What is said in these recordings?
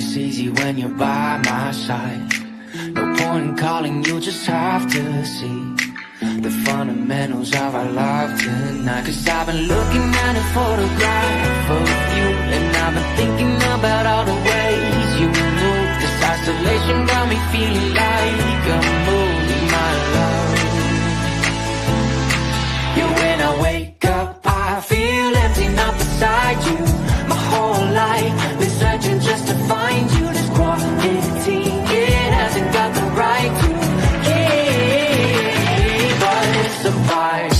it's easy when you're by my side. No point in calling, you just have to see the fundamentals of our love tonight. Cause I've been looking at a photograph of you, and I've been thinking about all the ways you move. This isolation got me feeling like a movie, my love. Yeah, when I wake up, I feel empty, not beside you. My whole life been searching just to find you. This quarantine, it hasn't got the right to keep us apart.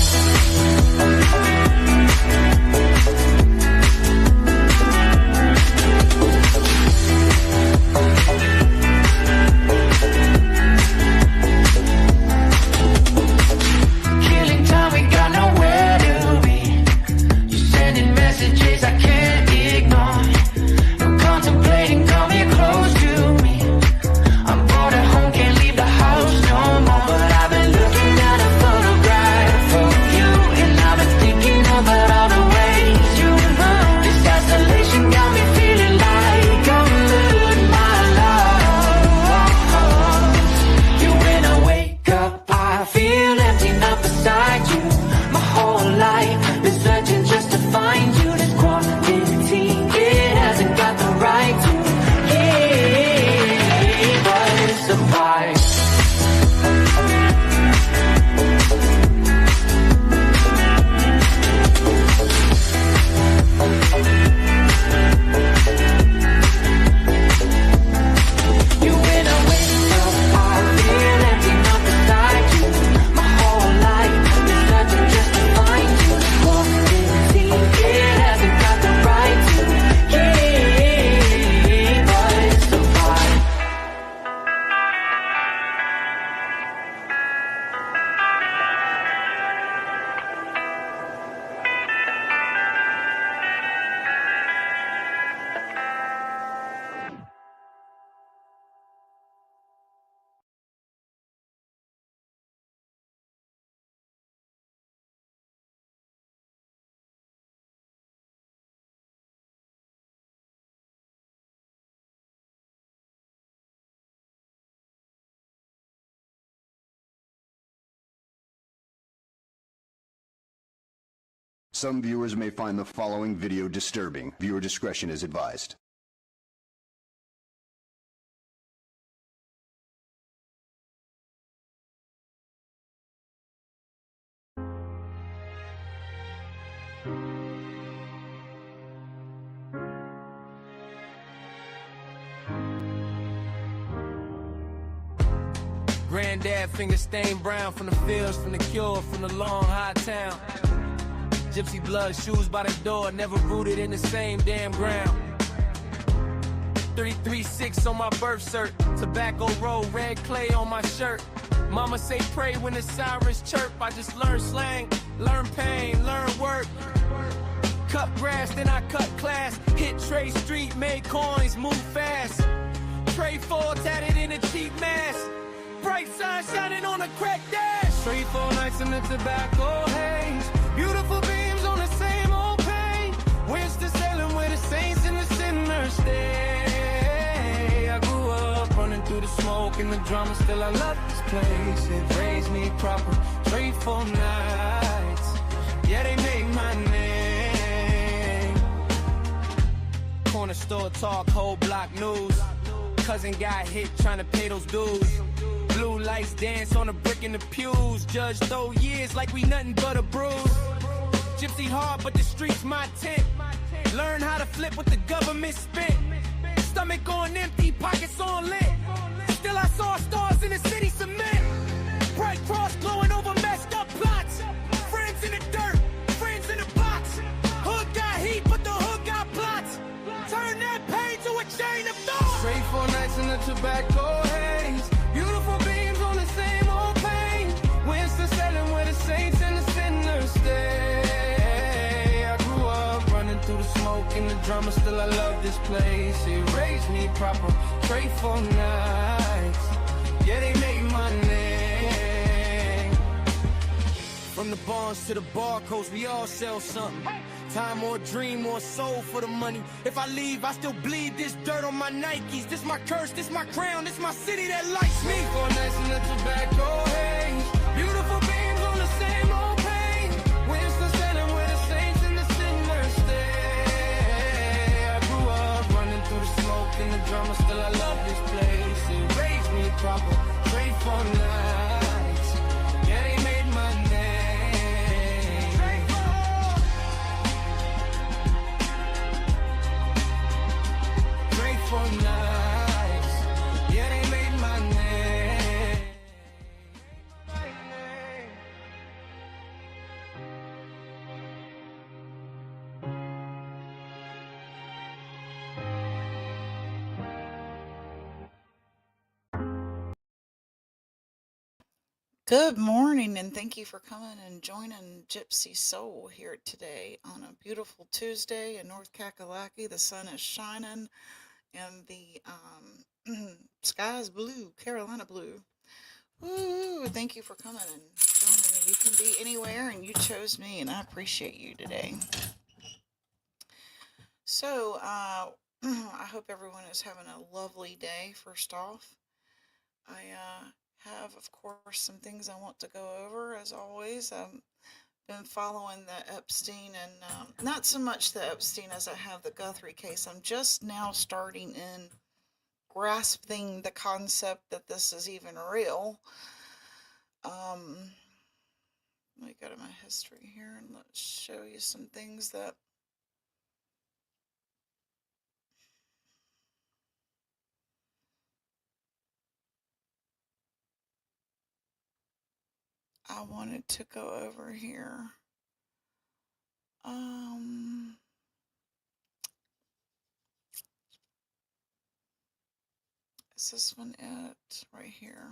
Killing time, we got nowhere to be. You're sending messages I can't ignore. I'm contemplating coming close to me. I'm bored at home, can't leave the house no more. But I've been looking at a photograph of you, and I've been thinking about all the ways you move. This isolation got me feeling like I'm losing my love. Yeah, when I wake up, I feel empty, not beside you. My whole life been searching just to find you. This quarantine, it hasn't got the right to keep us apart. You, when I wake up, I feel empty, not beside you. My whole life been searching just to find you. This quarantine, it hasn't got the right to keep us apart. Some viewers may find the following video disturbing. Viewer discretion is advised. Granddad finger stained brown from the fields, from the cure, from the long high town. Gypsy blood, shoes by the door, never rooted in the same damn ground. 33-6 on my birth cert, tobacco roll, red clay on my shirt. Mama say pray when the sirens chirp. I just learn slang, learn pain, learn work. Cut grass, then I cut class. Hit Trey Street, made coins, move fast. Trey 4 tatted in a cheap mask. Bright sun shining on a crack dash. 3, 4 nights in the tobacco haze. Beautiful beams on the same old pain. Winston-Salem where the saints and the sinners stay. I grew up running through the smoke and the drama. Still I love this place. It raised me proper. 3, 4 nights. Yeah, they made my name. Corner store talk, whole block news. Cousin got hit trying to pay those dues. Blue lights dance on a brick in the pews. Judge throw years like we nothing but a bruise. Gypsy hard, but the streets my tent. Learn how to flip what the government spent. Stomach on empty, pockets on lit. Still I saw stars in the city cement. Bright cross glowing over messed up plots. Friends in the dirt, friends in the box. Hood got heat, but the hood got plots. Turn that pain to a chain of thoughts. 3, 4 nights in the tobacco haze. Beautiful beams on the same old pain. Winston-Salem where the saints and the sinners stay. I grew up running through the smoke and the drama. Still I love this place. It raised me proper. 3, 4 nights. Yeah, they made my name. From the bonds to the barcodes, we all sell something. Time or dream or soul for the money. If I leave, I still bleed this dirt on my Nikes. This my curse, this my crown, this my city that likes me. For nights in the tobacco haze. Beautiful beams on the same old page. Winston standing with the saints and the sinners stay. I grew up running through the smoke and the drama, still I love this place. It raised me proper, straight for nights. Yeah, they made my name. For nights, yeah, they made my name. Good morning, and thank you for coming and joining Gypsy Soul here today on a beautiful Tuesday in North Kakalaki. The sun is shining and the sky is blue, Carolina blue. Woo! Thank you for coming and joining me. You can be anywhere, and you chose me, and I appreciate you today. So, I hope everyone is having a lovely day. First off, I have, of course, some things I want to go over. As always, I've been following the Epstein and not so much the Epstein as I have the Guthrie case. I'm just now starting in grasping the concept that this is even real. Let me go to my history here and let's show you some things that I wanted to go over here. Is this one it? Right here.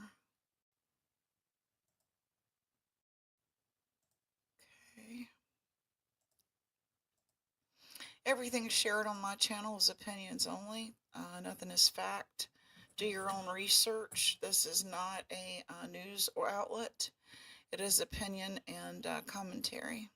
Okay. Everything shared on my channel is opinions only. Nothing is fact. Do your own research. This is not a news or outlet. It is opinion and commentary.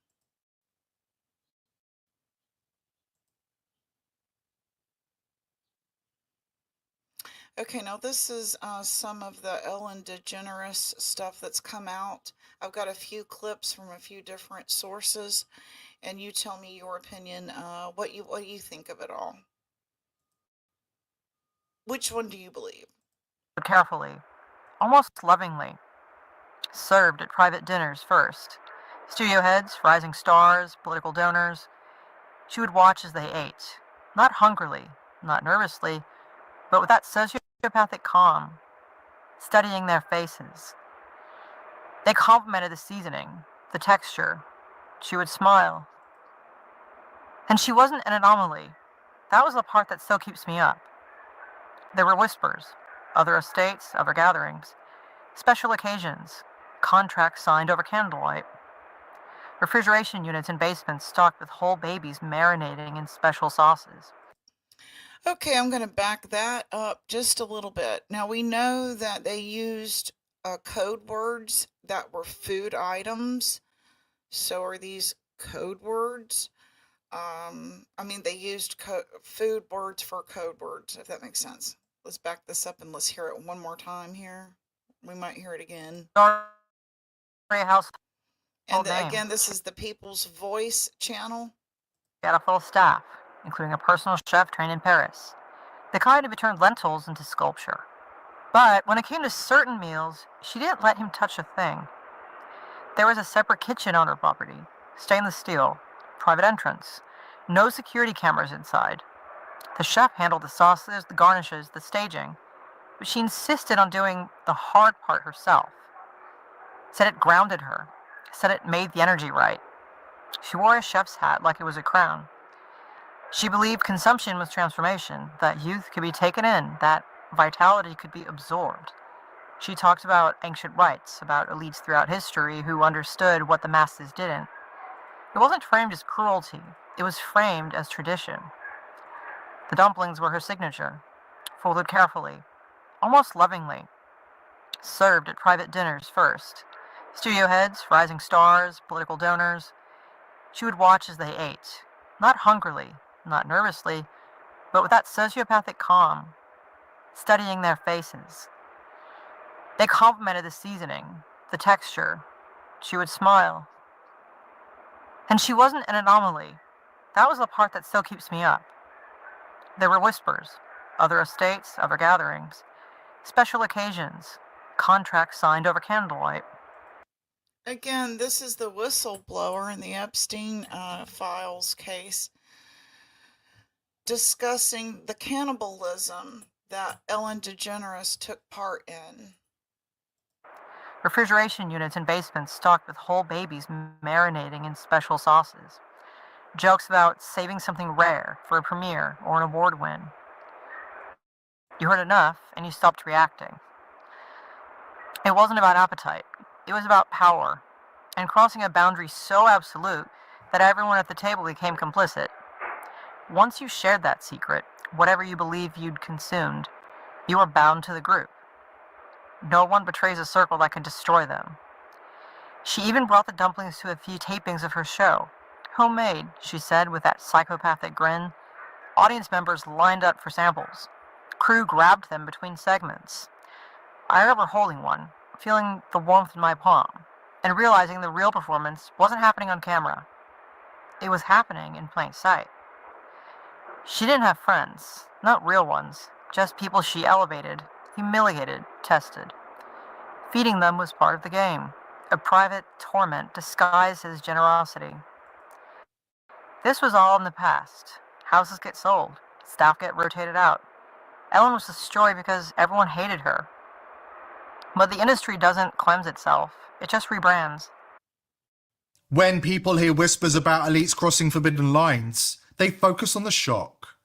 Okay, now this is some of the Ellen DeGeneres stuff that's come out. I've got a few clips from a few different sources, and you tell me your opinion, what you think of it all. Which one do you believe? Carefully, almost lovingly, served at private dinners first. Studio heads, rising stars, political donors. She would watch as they ate, not hungrily, not nervously, but with that sociopathic calm, studying their faces. They complimented the seasoning, the texture. She would smile. And she wasn't an anomaly. That was the part that still keeps me up. There were whispers, other estates, other gatherings, special occasions, contracts signed over candlelight, refrigeration units in basements stocked with whole babies marinating in special sauces. Okay, I'm going to back that up just a little bit. Now, we know that they used code words that were food items. So are these code words? I mean, they used food words for code words, if that makes sense. Let's back this up and let's hear it one more time here. We might hear it again. House. And again, this is the People's Voice channel. Got a full staff, including a personal chef trained in Paris, the kind who turned lentils into sculpture. But when it came to certain meals, she didn't let him touch a thing. There was a separate kitchen on her property, stainless steel, private entrance, no security cameras inside. The chef handled the sauces, the garnishes, the staging, but she insisted on doing the hard part herself. Said it grounded her, said it made the energy right. She wore a chef's hat like it was a crown. She believed consumption was transformation, that youth could be taken in, that vitality could be absorbed. She talked about ancient rites, about elites throughout history who understood what the masses didn't. It wasn't framed as cruelty, it was framed as tradition. The dumplings were her signature, folded carefully, almost lovingly, served at private dinners first. Studio heads, rising stars, political donors. She would watch as they ate, not hungrily, not nervously, but with that sociopathic calm, studying their faces. They complimented the seasoning, the texture. She would smile. And she wasn't an anomaly. That was the part that still keeps me up. There were whispers, other estates, other gatherings, special occasions, contracts signed over candlelight. Again, this is the whistleblower in the Epstein files case discussing the cannibalism that Ellen DeGeneres took part in. Refrigeration units in basements stocked with whole babies marinating in special sauces. Jokes about saving something rare for a premiere or an award win. You heard enough and you stopped reacting. It wasn't about appetite. It was about power, and crossing a boundary so absolute that everyone at the table became complicit. Once you shared that secret, whatever you believed you'd consumed, you were bound to the group. No one betrays a circle that can destroy them. She even brought the dumplings to a few tapings of her show. Homemade, she said with that psychopathic grin. Audience members lined up for samples. Crew grabbed them between segments. I remember holding one, feeling the warmth in my palm, and realizing the real performance wasn't happening on camera. It was happening in plain sight. She didn't have friends, not real ones, just people she elevated, humiliated, tested. Feeding them was part of the game, a private torment disguised as generosity. This was all in the past. Houses get sold, staff get rotated out. Ellen was destroyed because everyone hated her. But the industry doesn't cleanse itself, it just rebrands. When people hear whispers about elites crossing forbidden lines, they focus on the shock.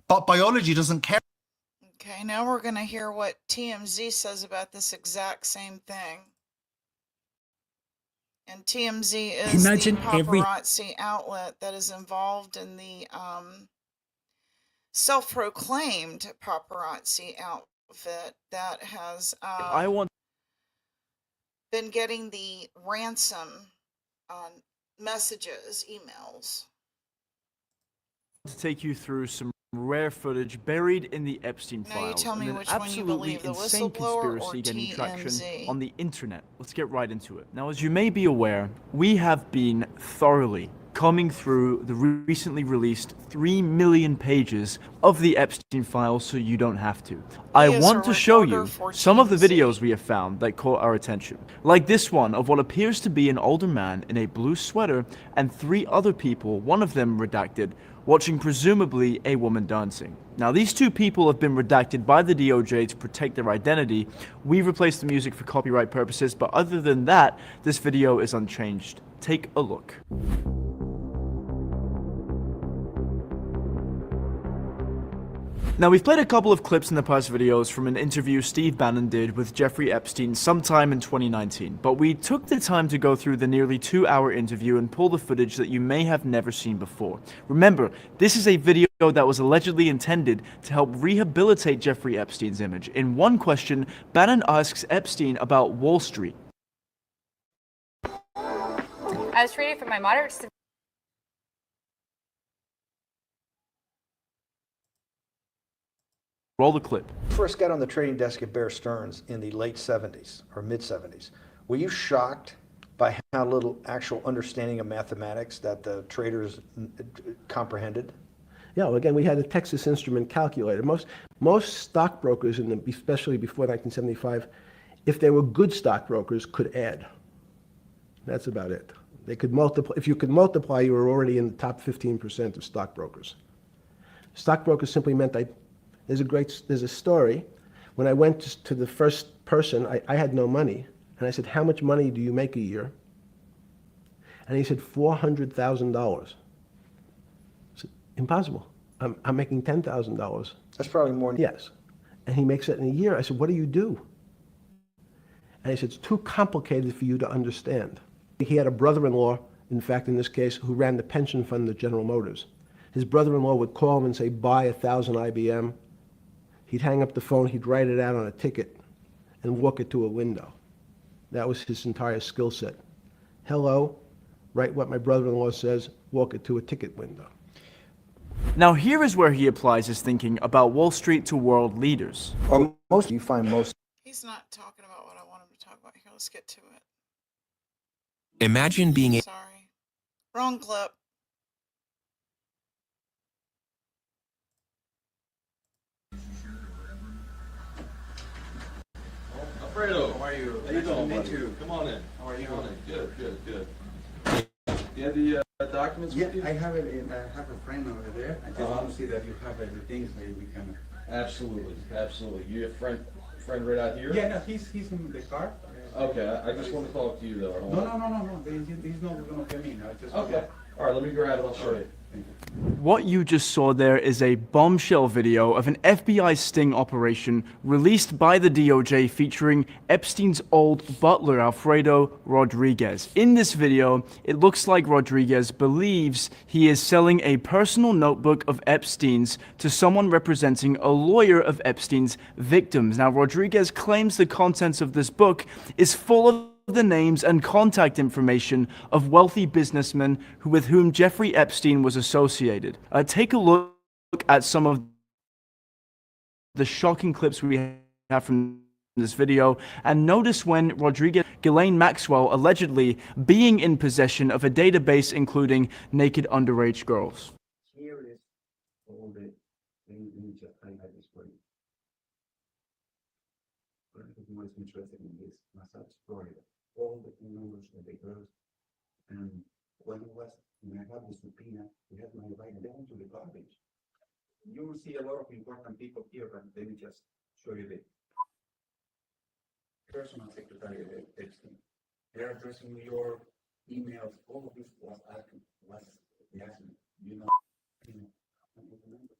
But biology doesn't care. Okay, now we're going to hear what TMZ says about this exact same thing. And TMZ is the paparazzi outlet that is involved in the self-proclaimed paparazzi outfit that has been getting the ransom messages, emails. To take you through some rare footage buried in the Epstein Now you files, tell me and an which one you absolutely believe, the insane whistleblower or conspiracy getting traction TMZ? on the internet. Let's get right into it. Now, as you may be aware, we have been thoroughly combing through the recently released 3 million pages of the Epstein files so you don't have to. I is want a to show reporter you for some of the TMZ. videos we have found that caught our attention. Like this one of what appears to be an older man in a blue sweater and 3 other people, one of them redacted, watching presumably a woman dancing. Now, these 2 people have been redacted by the DOJ to protect their identity. We've replaced the music for copyright purposes, but other than that, this video is unchanged. Take a look. Now, we've played a couple of clips in the past videos from an interview Steve Bannon did with Jeffrey Epstein sometime in 2019, but we took the time to go through the nearly 2-hour interview and pull the footage that you may have never seen before. Remember, this is a video that was allegedly intended to help rehabilitate Jeffrey Epstein's image. In one question, Bannon asks Epstein about Wall Street. I was treated for my moderate to Roll the clip. First got on the trading desk at Bear Stearns in the late 70s or mid 70s. Were you shocked by how little actual understanding of mathematics that the traders comprehended? Yeah, well, again, we had a Texas Instrument calculator. Most stockbrokers, especially before 1975, if they were good stockbrokers, could add. That's about it. They could multiply. If you could multiply, you were already in the top 15% of stockbrokers. Stockbrokers simply meant there's a story. When I went to the first person, I had no money. And I said, how much money do you make a year? And he said, $400,000. I said, impossible. I'm making $10,000. That's probably more. Yes. And he makes it in a year. I said, what do you do? And he said, it's too complicated for you to understand. He had a brother-in-law, in fact, in this case, who ran the pension fund at General Motors. His brother-in-law would call him and say, buy 1,000 IBM. He'd hang up the phone, he'd write it out on a ticket and walk it to a window. That was his entire skill set. Hello, write what my brother-in-law says, walk it to a ticket window. Now here is where he applies his thinking about Wall Street to world leaders. Or most, you find most. He's not talking about what I want him to talk about here. Let's get to it. Imagine being Sorry. Wrong clip. Alfredo, how are you? How you doing, buddy? Come on in. How are you? Come on in. Good, good, good. You have the documents with you? I have it. I have a friend over there. I just want to see that you have everything so we can. Absolutely, absolutely. You have friend right out here? Yeah, no, he's in the car. Okay, I just want to talk to you though. No. He's not going to come in. I just. Okay. All right, let me grab it. I'll show you. What you just saw there is a bombshell video of an FBI sting operation released by the DOJ featuring Epstein's old butler, Alfredo Rodriguez. In this video, it looks like Rodriguez believes he is selling a personal notebook of Epstein's to someone representing a lawyer of Epstein's victims. Now, Rodriguez claims the contents of this book is full of the names and contact information of wealthy businessmen with whom Jeffrey Epstein was associated. Take a look at some of the shocking clips we have from this video and notice when Rodriguez, Ghislaine Maxwell allegedly being in possession of a database including naked underage girls. Here is all the things we just highlight this for you. For anyone who is interested in this, Massage, Florida. All the numbers of the girls, and when I have the subpoena, we have my right down to the garbage. You will see a lot of important people here, but let me just show you the personal secretary of Epstein. Their address in New York, emails, all of this was Yasmin. You know, I don't remember.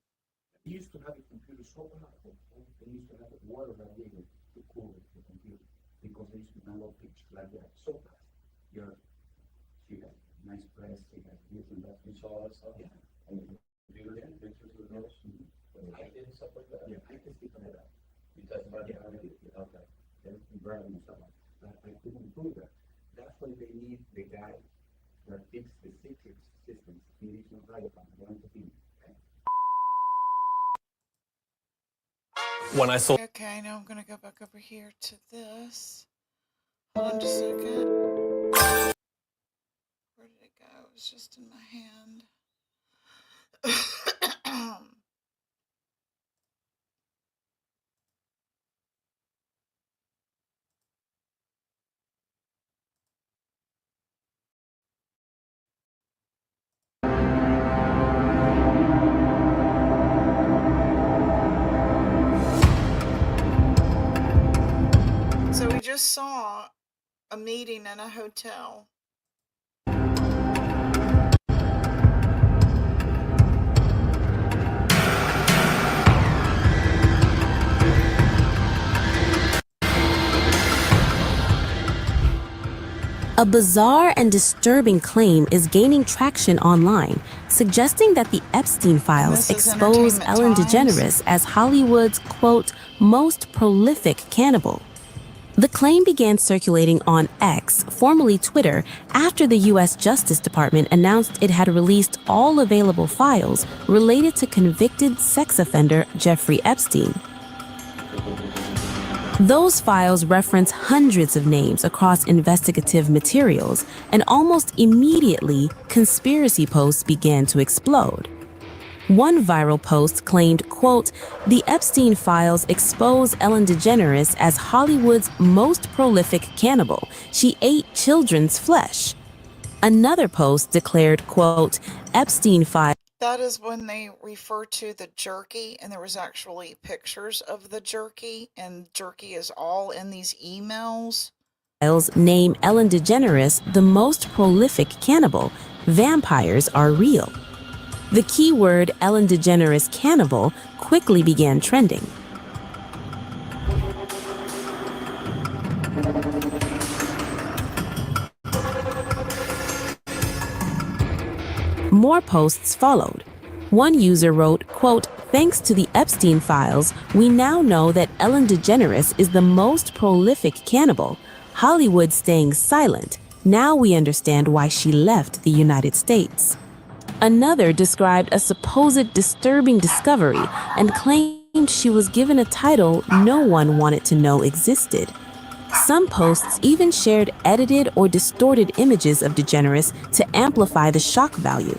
He used to have a computer so powerful, they used to have a water radiator to cool the computer. Because they used to download pictures like that so fast. She had nice press, she had this and that. You saw that stuff? Yeah. And the computer and pictures of the nurse. I did stuff like that? Yeah, I can speak on that. You testified? Yeah, I did. Okay. Everything burning and stuff like that. I couldn't prove that. That's why they need the guy that fixes the secret systems. He is not right upon going to be. when I sold. Okay, now I'm gonna go back over here to this. Hold on just a second. Where did it go? It was just in my hand. So we just saw a meeting in a hotel. A bizarre and disturbing claim is gaining traction online, suggesting that the Epstein files expose Ellen DeGeneres as Hollywood's, quote, most prolific cannibal. The claim began circulating on X, formerly Twitter, after the U.S. Justice Department announced it had released all available files related to convicted sex offender Jeffrey Epstein. Those files reference hundreds of names across investigative materials, and almost immediately, conspiracy posts began to explode. One viral post claimed, quote, the Epstein files expose Ellen DeGeneres as Hollywood's most prolific cannibal. She ate children's flesh. Another post declared, quote, Epstein files. That is when they refer to the jerky, and there was actually pictures of the jerky, and jerky is all in these emails. Name Ellen DeGeneres the most prolific cannibal. Vampires are real. The keyword Ellen DeGeneres cannibal quickly began trending. More posts followed. One user wrote, quote, thanks to the Epstein files, we now know that Ellen DeGeneres is the most prolific cannibal. Hollywood staying silent, now we understand why she left the United States. Another described a supposed disturbing discovery and claimed she was given a title no one wanted to know existed. Some posts even shared edited or distorted images of DeGeneres to amplify the shock value.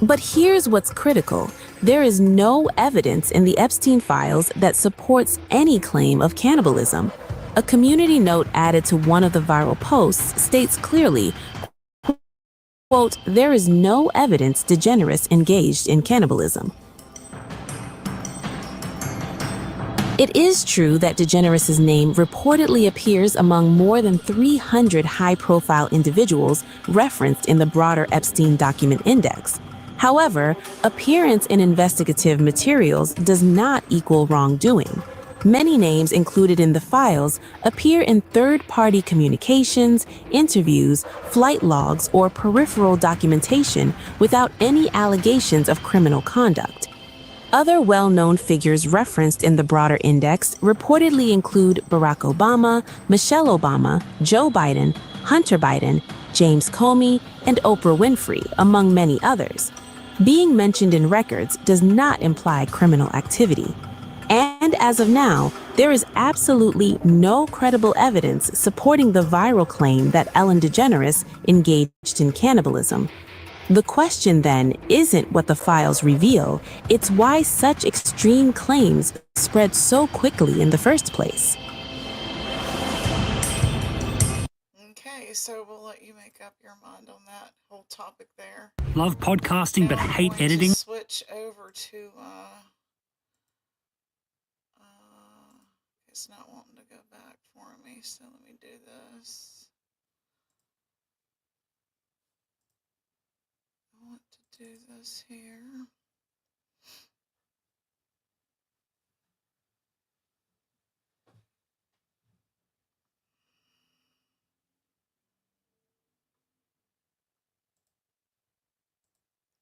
But here's what's critical. There is no evidence in the Epstein files that supports any claim of cannibalism. A community note added to one of the viral posts states clearly, quote, "There is no evidence DeGeneres engaged in cannibalism." It is true that DeGeneres' name reportedly appears among more than 300 high-profile individuals referenced in the broader Epstein document index. However, appearance in investigative materials does not equal wrongdoing. Many names included in the files appear in third-party communications, interviews, flight logs, or peripheral documentation without any allegations of criminal conduct. Other well-known figures referenced in the broader index reportedly include Barack Obama, Michelle Obama, Joe Biden, Hunter Biden, James Comey, and Oprah Winfrey, among many others. Being mentioned in records does not imply criminal activity. And as of now, there is absolutely no credible evidence supporting the viral claim that Ellen DeGeneres engaged in cannibalism. The question then isn't what the files reveal, it's why such extreme claims spread so quickly in the first place. Okay, so we'll let you make up your mind on that whole topic there. Love podcasting but hate I'm going editing. to switch over to it's not wanting to go back for me, so let me do this. I want to do this here.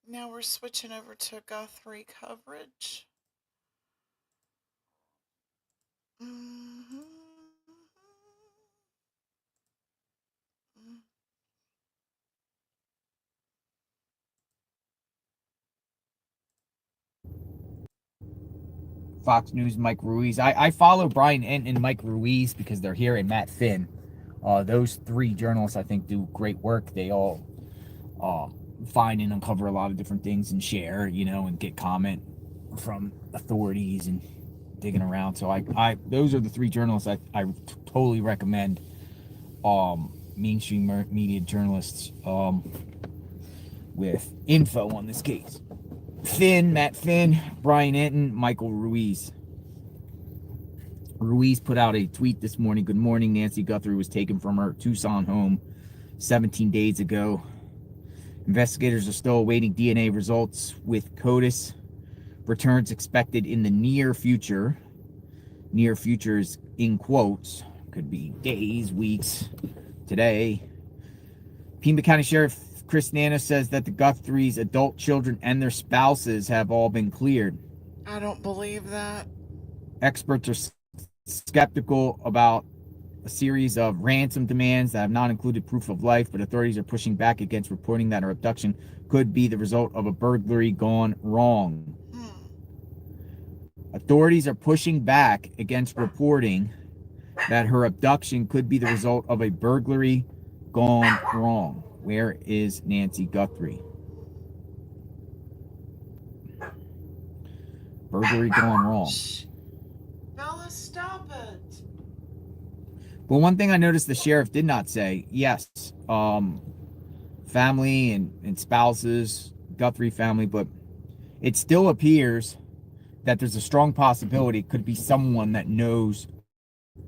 Now we're switching over to Guthrie coverage. Fox News, Mike Ruiz. I follow Brian Ent and Mike Ruiz because they're here, and Matt Finn. Those three journalists, I think, do great work. They all find and uncover a lot of different things and share, and get comment from authorities and digging around. So I those are the three journalists I totally recommend. Mainstream media journalists with info on this case. Matt Finn, Brian Enton, Michael Ruiz. Ruiz put out a tweet this morning. Good morning. Nancy Guthrie was taken from her Tucson home 17 days ago. Investigators are still awaiting DNA results with CODIS. Returns expected in the near future. Near future is in quotes. Could be days, weeks, today. Pima County Sheriff Chris Nana says that the Guthrie's adult children and their spouses have all been cleared. I don't believe that. Experts are skeptical about a series of ransom demands that have not included proof of life, but authorities are pushing back against reporting that her abduction could be the result of a burglary gone wrong. Authorities are pushing back against reporting that her abduction could be the result of a burglary gone wrong. Where is Nancy Guthrie? Burglary gone wrong. Bella, stop it. But one thing I noticed the sheriff did not say, yes, family and spouses, Guthrie family, but it still appears that there's a strong possibility it could be someone that knows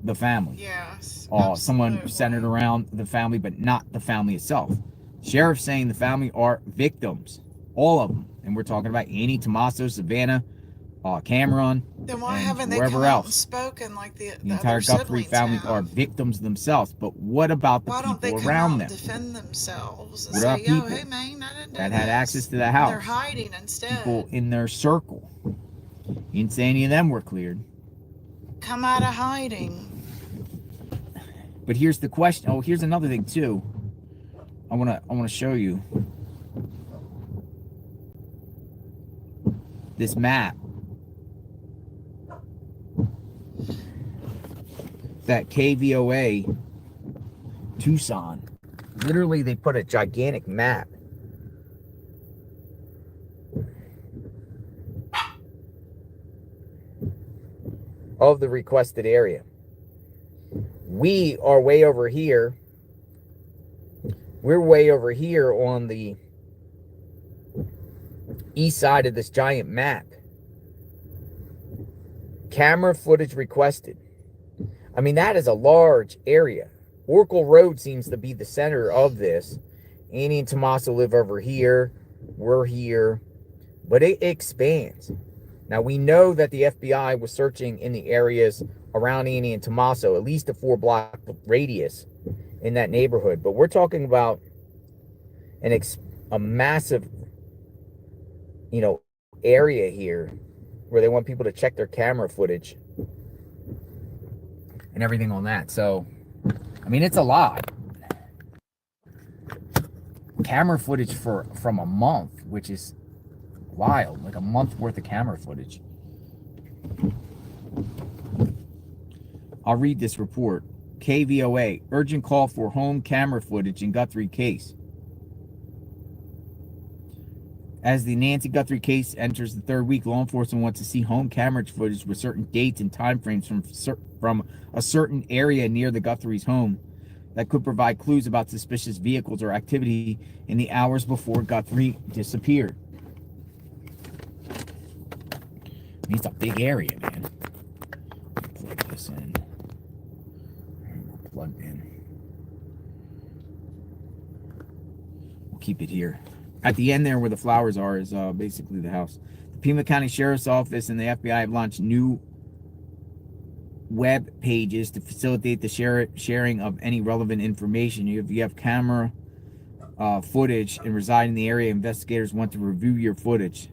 the family. Yes. Someone centered around the family, but not the family itself. Sheriff saying the family are victims, all of them, and we're talking about Annie, Tommaso, Savannah, Cameron, then why and haven't they whoever come out else. and spoken like the entire other Guthrie family have? are victims themselves. But what about the Why don't they people come around out them? and defend themselves and What say, about yo, people hey man, I didn't do that had this. access to the house? They're hiding instead. People in their circle. You didn't say any of them were cleared. Come out of hiding. But here's the question. Oh, here's another thing too. I wanna show you this map that KVOA Tucson. Literally, they put a gigantic map of the requested area. We are way over here. We're way over here on the east side of this giant map. Camera footage requested. I mean, that is a large area. Oracle Road seems to be the center of this. Annie and Tommaso live over here. We're here. But it expands. Now, we know that the FBI was searching in the areas around Annie and Tommaso, at least a 4-block radius in that neighborhood. But we're talking about a massive, area here where they want people to check their camera footage and everything on that. So, I mean, it's a lot. Camera footage from a month, which is wild, like a month worth of camera footage. I'll read this report. KVOA, urgent call for home camera footage in Guthrie case. As the Nancy Guthrie case enters the third week, law enforcement wants to see home camera footage with certain dates and timeframes from a certain area near the Guthrie's home that could provide clues about suspicious vehicles or activity in the hours before Guthrie disappeared. I mean, it's a big area, man. Plug this in. We're plugged in. We'll keep it here. At the end there where the flowers are is basically the house. The Pima County Sheriff's Office and the FBI have launched new web pages to facilitate the sharing of any relevant information. If you have camera footage and reside in the area, investigators want to review your footage.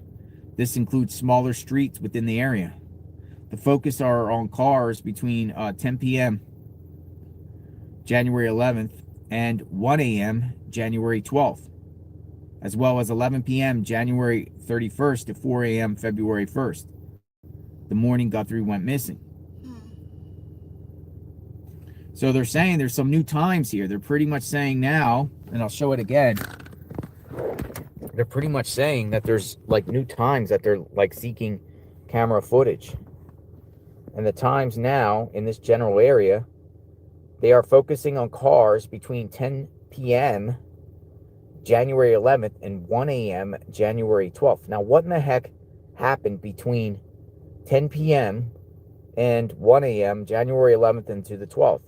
This includes smaller streets within the area. The focus are on cars between 10 p.m. January 11th and 1 a.m. January 12th, as well as 11 p.m. January 31st to 4 a.m. February 1st, the morning Guthrie went missing. So they're saying there's some new times here. They're pretty much saying now, and I'll show it again, they're pretty much saying that there's like new times that they're like seeking camera footage. And the times now in this general area, they are focusing on cars between 10 p.m. January 11th and 1 a.m. January 12th. Now, what in the heck happened between 10 p.m. and 1 a.m. January 11th and to the 12th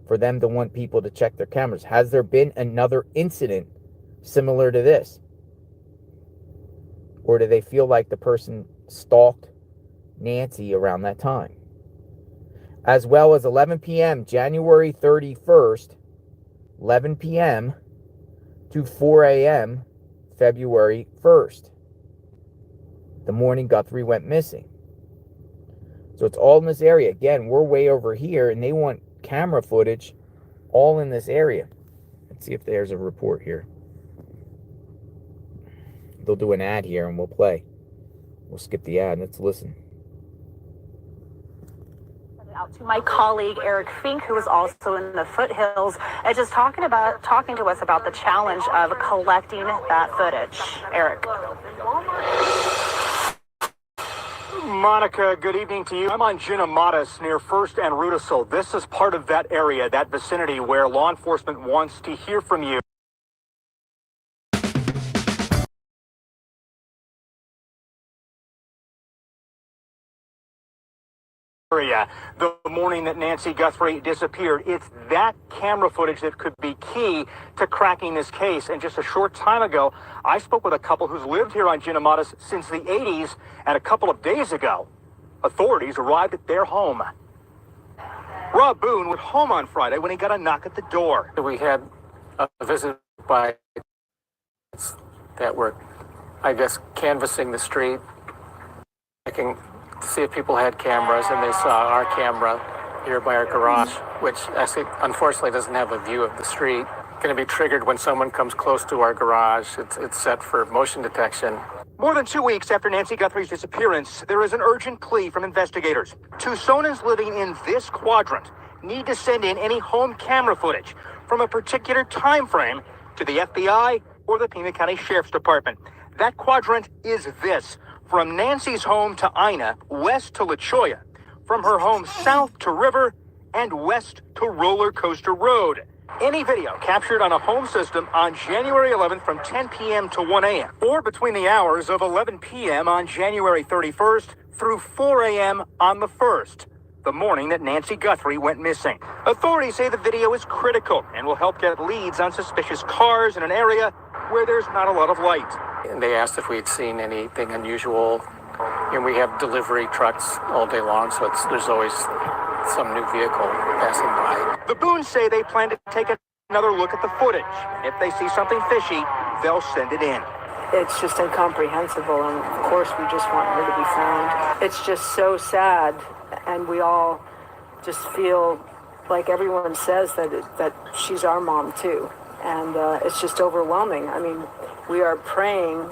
for them to want people to check their cameras? Has there been another incident similar to this? Or do they feel like the person stalked Nancy around that time? As well as 11 p.m. January 31st, 11 p.m. to 4 a.m. February 1st, the morning Guthrie went missing. So it's all in this area. Again, we're way over here, and they want camera footage all in this area. Let's see if there's a report here. They'll do an ad here, and we'll play. We'll skip the ad. Let's listen. Out to my colleague Eric Fink, who is also in the foothills, and just talking to us about the challenge of collecting that footage. Eric. Monica, good evening to you. I'm on Ginamatas near First and Rudisill. This is part of that area, that vicinity, where law enforcement wants to hear from you. The morning that Nancy Guthrie disappeared. It's that camera footage that could be key to cracking this case. And just a short time ago, I spoke with a couple who's lived here on Ginamatas since the 80s, and a couple of days ago, authorities arrived at their home. Rob Boone was home on Friday when he got a knock at the door. We had a visit by that were, I guess, canvassing the street, checking to see if people had cameras, and they saw our camera here by our garage, which actually, unfortunately, doesn't have a view of the street. Going to be triggered when someone comes close to our garage. It's set for motion detection. More than 2 weeks after Nancy Guthrie's disappearance, there is an urgent plea from investigators. Tucsonans living in this quadrant need to send in any home camera footage from a particular time frame to the FBI or the Pima County Sheriff's Department. That quadrant is this: from Nancy's home to Ina, west to La Cholla, from her home south to River, and west to Roller Coaster Road. Any video captured on a home system on January 11th from 10 p.m. to 1 a.m. or between the hours of 11 p.m. on January 31st through 4 a.m. on the 1st, the morning that Nancy Guthrie went missing. Authorities say the video is critical and will help get leads on suspicious cars in an area where there's not a lot of light. And they asked if we'd seen anything unusual. And we have delivery trucks all day long, so there's always some new vehicle passing by. The Boones say they plan to take another look at the footage. If they see something fishy, they'll send it in. It's just incomprehensible, and of course we just want her to be found. It's just so sad, and we all just feel like everyone says that she's our mom too, and it's just overwhelming. I mean, we are praying.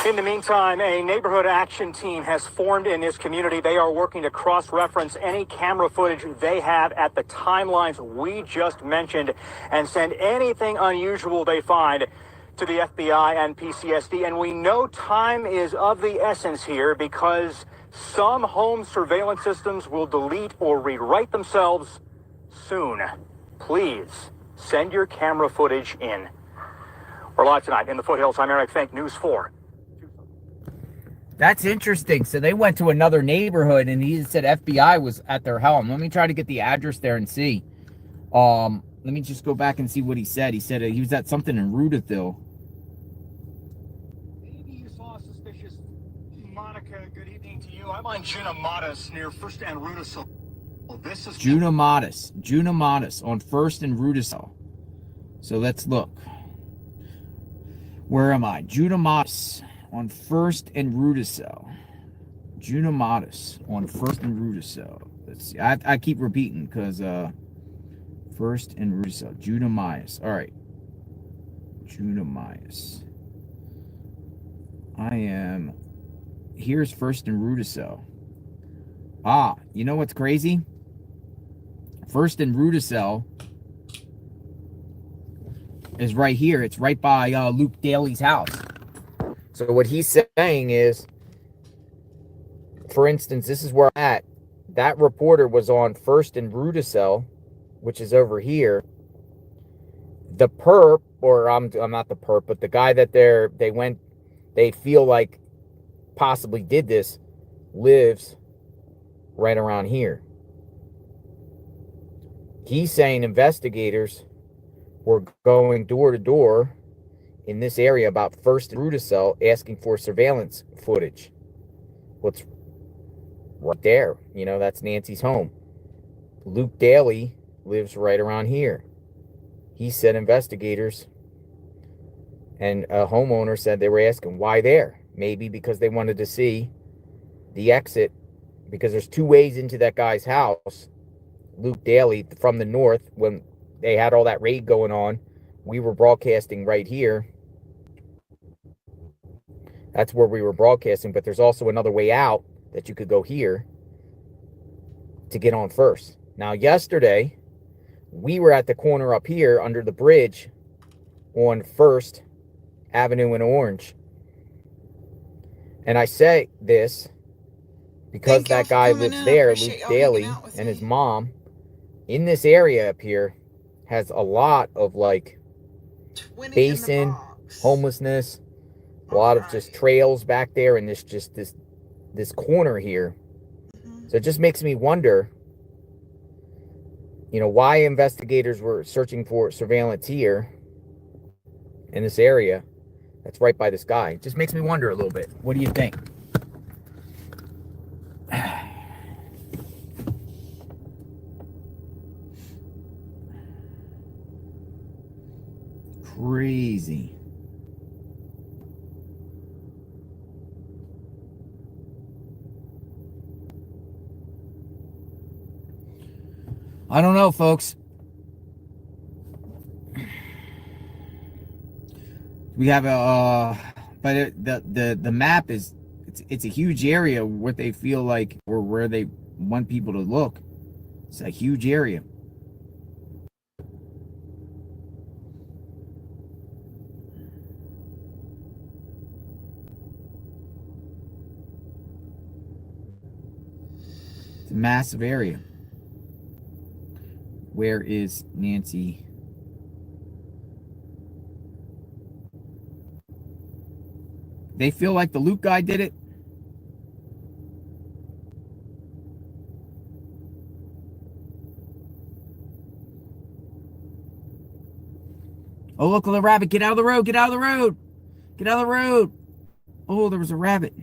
In the meantime, a neighborhood action team has formed in this community. They are working to cross-reference any camera footage they have at the timelines we just mentioned and send anything unusual they find to the FBI and PCSD. And we know time is of the essence here because some home surveillance systems will delete or rewrite themselves soon. Please send your camera footage in. We're live tonight in the foothills. I'm Eric Fink, News 4. That's interesting. So they went to another neighborhood and he said FBI was at their home. Let me try to get the address there and see. Let me just go back and see what he said. He said he was at something in Rudaville. Maybe you saw a suspicious Monica. Good evening to you. I'm on Junamadas near First and Rudisill. This is Junamadas on First and Rudisill. So let's look. Where am I? Junamadas on First and Rudisill. Junamadas on First and Rudisill. Let's see. I keep repeating because First and Rudisill. Junamadas. All right. Junamadas. I am. Here's First and Rudisill. Ah, you know what's crazy? First and Rudisill is right here. It's right by Luke Daly's house. So what he's saying is, for instance, this is where I'm at. That reporter was on First and Rudisill, which is over here. The perp, or I'm not the perp, but the guy that they feel like possibly did this, lives right around here. He's saying investigators were going door to door in this area about First and Rudisill asking for surveillance footage. What's right there? You know, that's Nancy's home. Luke Daly lives right around here. He said investigators and a homeowner said they were asking why there. Maybe because they wanted to see the exit, because there's two ways into that guy's house. Luke Daly from the north, when they had all that raid going on, we were broadcasting right here. That's where we were broadcasting, but there's also another way out that you could go here to get on First. Now, yesterday, we were at the corner up here under the bridge on First Avenue and Orange. And I say this because that guy lives there, Luke Daly, and his mom, in this area up here, has a lot of like basin, homelessness, a lot of just trails back there, and this corner here. So it just makes me wonder, you know, why investigators were searching for surveillance here in this area that's right by this guy. It just makes me wonder a little bit. What do you think? Crazy. I don't know, folks. We have a, but the map is, it's a huge area where they feel like, or where they want people to look. It's a huge area. It's a massive area. Where is Nancy? They feel like the Luke guy did it. Oh, look, the rabbit. Get out of the road. Get out of the road. Get out of the road. Oh, there was a rabbit.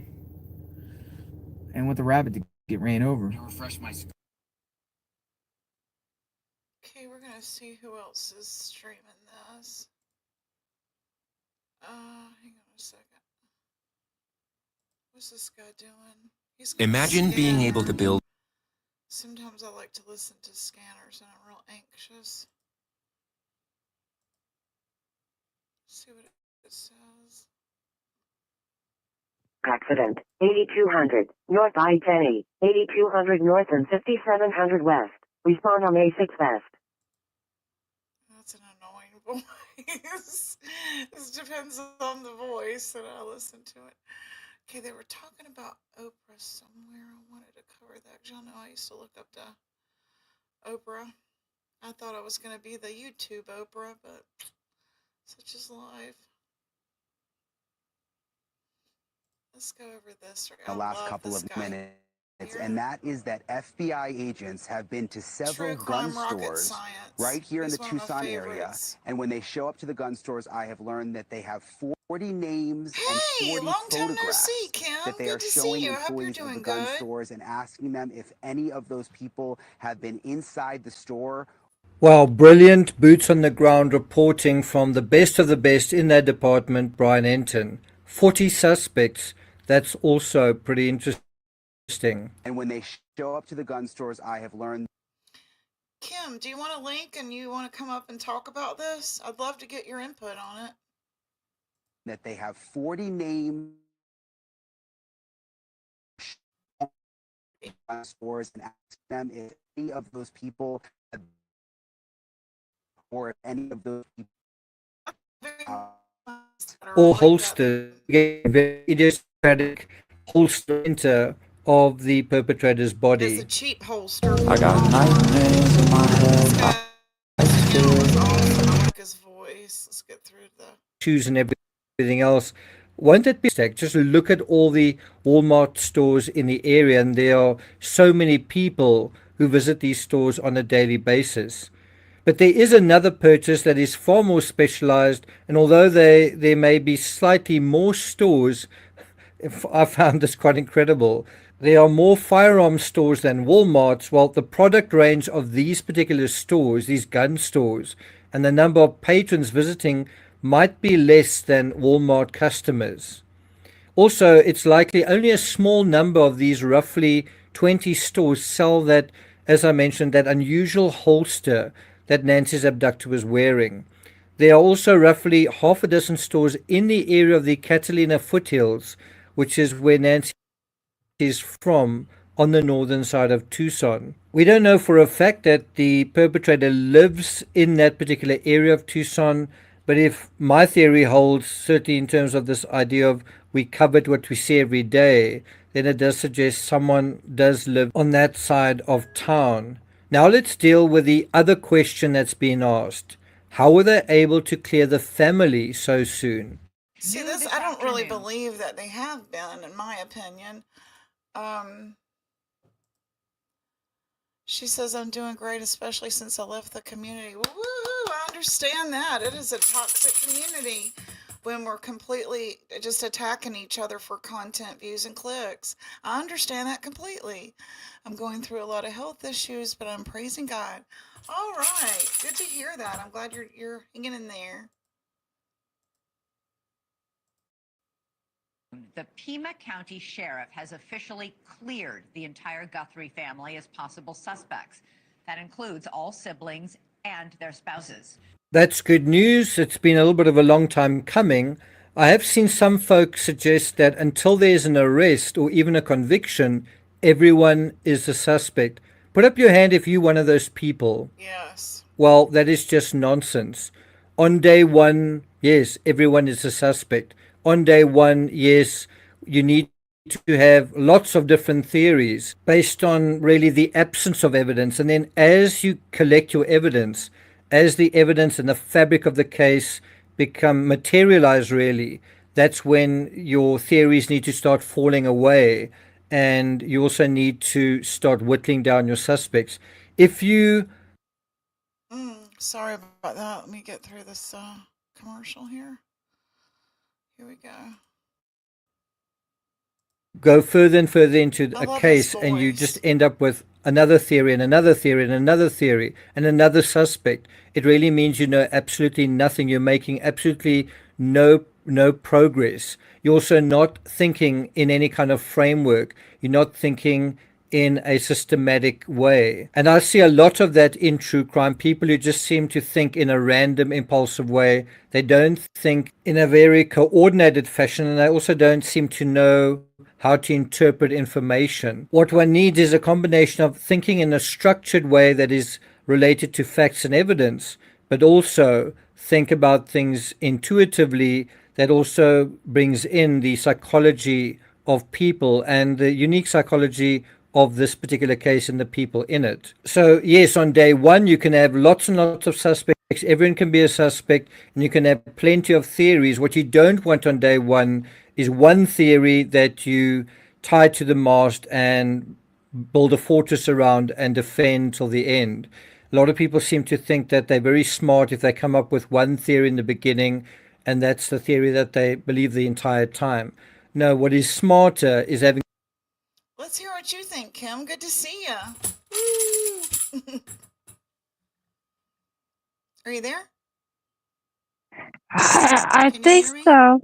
And with the rabbit to get ran over. Refresh my screen. Okay, we're gonna see who else is streaming this. Hang on a second. What's this guy doing? He's got a Imagine being able to scanner. build. Sometimes I like to listen to scanners and I'm real anxious. See what it says. Accident. 8200 North I-10, 8200 North and 5700 West. Respond on A6 West. That's an annoying voice. This depends on the voice that I listen to it. Okay, they were talking about Oprah somewhere. I wanted to cover that because y'all know I used to look up to Oprah. I thought I was going to be the YouTube Oprah, but such is life. Let's go over this. The last couple of minutes, and that is that FBI agents have been to several gun stores right here in the Tucson area, and when they show up to the gun stores, I have learned that they have 40 names and 40 photographs that they are showing employees of the gun stores and asking them if any of those people have been inside the store. Well, brilliant boots on the ground reporting from the best of the best in that department, Brian Enton. 40 suspects. That's also pretty interesting. And when they show up to the gun stores, I have learned. Kim, do you want a link and you want to come up and talk about this? I'd love to get your input on it. That they have 40 names gun stores and ask them if any of those people or if any of those people or holster, very idiosyncratic holster of the perpetrator's body. It's a cheap holster. I got nightmares in my head. I like his voice. Let's get through the Shoes and everything else. Won't it be sick? Just look at all the Walmart stores in the area, and there are so many people who visit these stores on a daily basis. But there is another purchase that is far more specialized, and although there may be slightly more stores, I found this quite incredible. There are more firearm stores than Walmart's. Well, the product range of these particular stores, these gun stores, and the number of patrons visiting might be less than Walmart customers. Also, it's likely only a small number of these roughly 20 stores sell that, as I mentioned, that unusual holster that Nancy's abductor was wearing. There are also roughly half a dozen stores in the area of the Catalina foothills, which is where Nancy is from, on the northern side of Tucson. We don't know for a fact that the perpetrator lives in that particular area of Tucson, but if my theory holds, certainly in terms of this idea of we covet what we see every day, then it does suggest someone does live on that side of town. Now let's deal with the other question that's been asked. How were they able to clear the family so soon? See, this I don't really believe that they have been, in my opinion. She says, I'm doing great, especially since I left the community. Woo-hoo, I understand that. It is a toxic community when we're completely just attacking each other for content, views, and clicks. I understand that completely. I'm going through a lot of health issues, but I'm praising God. All right. Good to hear that. I'm glad you're hanging in there. The Pima County Sheriff has officially cleared the entire Guthrie family as possible suspects. That includes all siblings and their spouses. That's good news. It's been a little bit of a long time coming. I have seen some folks suggest that until there's an arrest or even a conviction, everyone is a suspect. Put up your hand if you're one of those people. Yes. Well, that is just nonsense. On day one, yes, everyone is a suspect. On day one, yes, you need to have lots of different theories based on really the absence of evidence. And then as you collect your evidence, as the evidence and the fabric of the case become materialized, really, that's when your theories need to start falling away. And you also need to start whittling down your suspects. If you Sorry about that. Let me get through this commercial here. Here we go. go further and further into a case and you just end up with another theory and another theory and another theory and another suspect, it really means you know absolutely nothing. You're making absolutely no progress. You're also not thinking in any kind of framework. You're not thinking in a systematic way. And I see a lot of that in true crime. People who just seem to think in a random, impulsive way. They don't think in a very coordinated fashion, and they also don't seem to know how to interpret information. What one needs is a combination of thinking in a structured way that is related to facts and evidence, but also think about things intuitively that also brings in the psychology of people and the unique psychology of this particular case and the people in it. So yes, on day one, you can have lots and lots of suspects. Everyone can be a suspect, and you can have plenty of theories. What you don't want on day one is one theory that you tie to the mast and build a fortress around and defend till the end. A lot of people seem to think that they're very smart if they come up with one theory in the beginning, and that's the theory that they believe the entire time. No, what is smarter is having. Let's hear what you think, Kim. Good to see you. Are you there? I think so.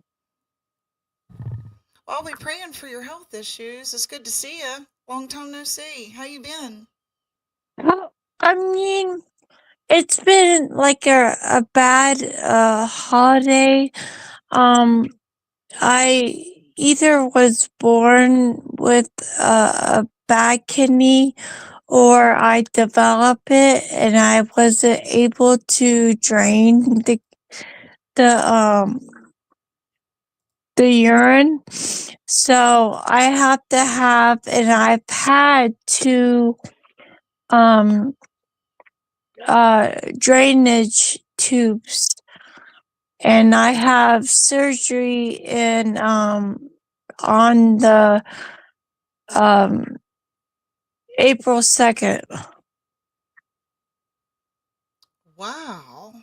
Well, I'll be praying for your health issues. It's good to see you. Long time no see. How you been? Well, I mean, it's been like a bad holiday. I either was born with a bad kidney or I developed it and I wasn't able to drain the the urine. So I have to have an iPad to drainage tubes, and I have surgery in on the April 2nd. Wow.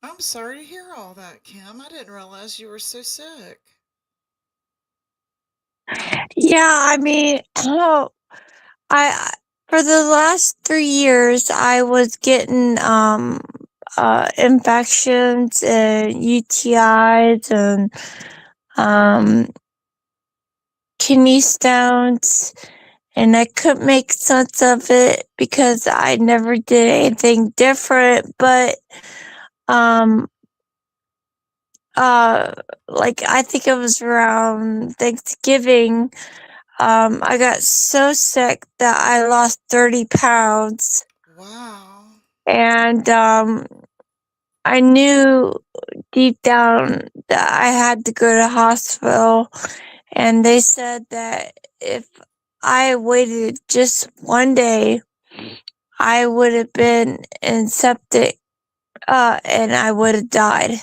I'm sorry to hear all that, Kim. I didn't realize you were so sick. Yeah, I mean, I for the last 3 years I was getting infections and UTIs and kidney stones, and I couldn't make sense of it because I never did anything different, but like I think it was around Thanksgiving, I got so sick that I lost 30 pounds. Wow. And I knew deep down that I had to go to hospital, and they said that if I waited just one day, I would have been in septic, and I would have died.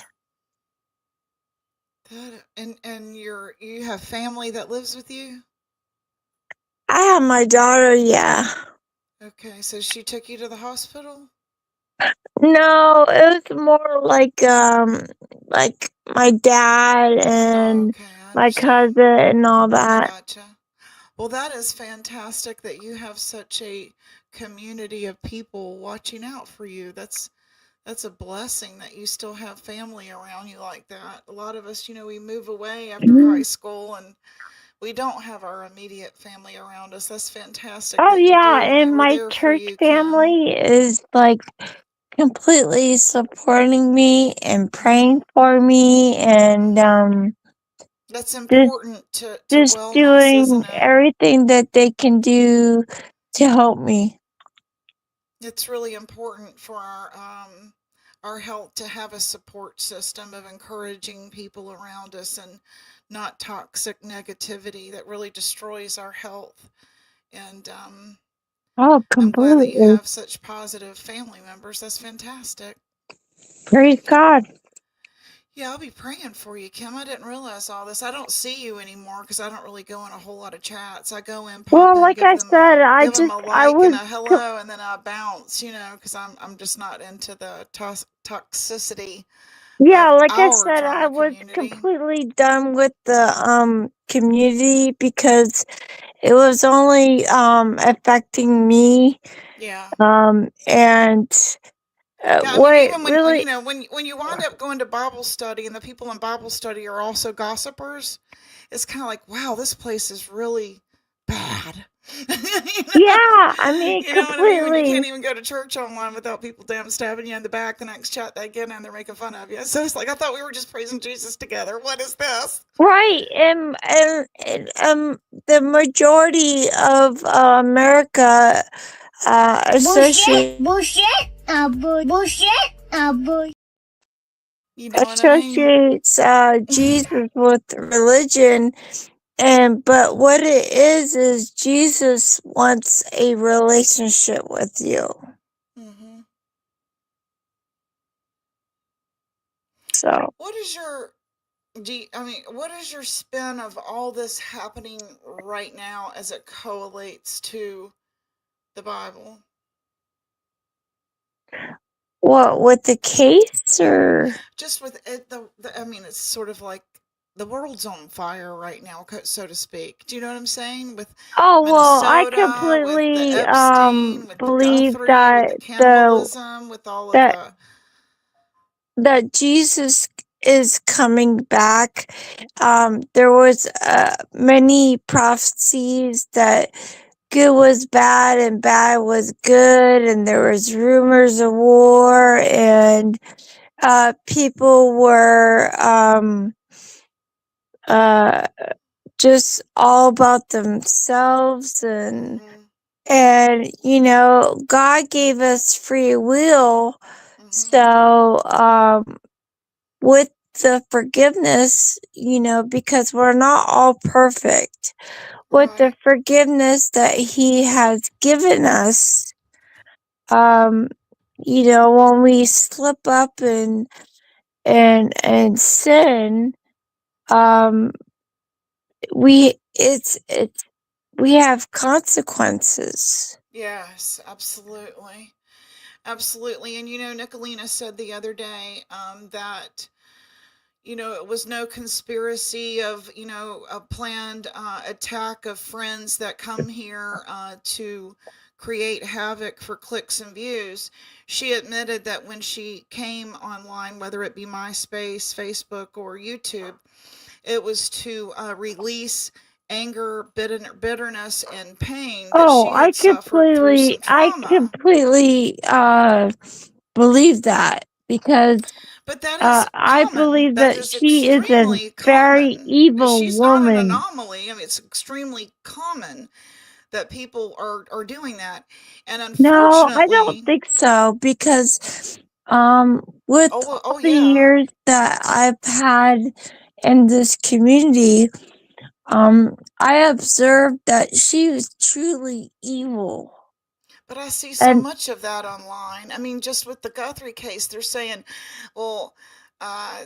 And you have family that lives with you? I have my daughter, yeah. Okay, so she took you to the hospital? No, it was more like my dad and my cousin and all that. Gotcha. Well, that is fantastic that you have such a community of people watching out for you. That's a blessing that you still have family around you like that. A lot of us, we move away after high school and we don't have our immediate family around us. That's fantastic Oh that you yeah, do, and they and were my there for church you, Kim. family is like completely supporting me and praying for me, and That's just important to wellness, doing isn't it? everything that they can do to help me. It's really important for our health to have a support system of encouraging people around us and not toxic negativity that really destroys our health. And Oh, I'm glad that you completely. have such positive family members. That's fantastic. Praise God. Yeah, I'll be praying for you, Kim. I didn't realize all this. I don't see you anymore because I don't really go in a whole lot of chats. I go in, pop Well, in, like I said, give them a I like and was, a hello, and then I bounce, because I'm just not into the toxicity yeah, of like I our said, I drama was community. completely done with the community because it was only affecting me. Yeah. And Yeah, I mean, what even when really, when you wind up going to Bible study and the people in Bible study are also gossipers, it's kind of like, wow, this place is really bad. yeah, I mean, You know what I mean? When you completely. can't even go to church online without people damn stabbing you in the back, the next chat they get in, they're making fun of you. So it's like, I thought we were just praising Jesus together. What is this? Right, and the majority of America associate You know what I mean? associates Jesus with religion, but what it is Jesus wants a relationship with you. Mm-hmm. So, What is your what is your spin of all this happening right now as it correlates to the Bible? what with the case or? Just with it, I mean, it's sort of like the world's on fire right now, so to speak. Do you know what I'm saying? With Oh well, I Minnesota, with the completely Epstein, with the believe Guthrie, with that the cannibalism, with all of that the. that Jesus is coming back. There was many prophecies that good was bad and bad was good, and there was rumors of war, and people were uh, just all about themselves, and God gave us free will. So with the forgiveness, because we're not all perfect, with the forgiveness that he has given us, when we slip up and sin, we we have consequences. Yes, absolutely. Absolutely. And Nicolina said the other day that it was no conspiracy of, a planned attack of friends that come here to create havoc for clicks and views. She admitted that when she came online, whether it be MySpace, Facebook, or YouTube, it was to release anger, bitterness, and pain that Oh, she had suffered through some I trauma. completely believe that, because But that is I common. believe That that is she is a extremely very common. evil She's not an woman. anomaly. I mean, it's extremely common that people are doing that. And No, I don't unfortunately, think so, because with all the yeah. years that I've had in this community, I observed that she was truly evil. But I see so And much of that online. I mean, just with the Guthrie case, they're saying, well, I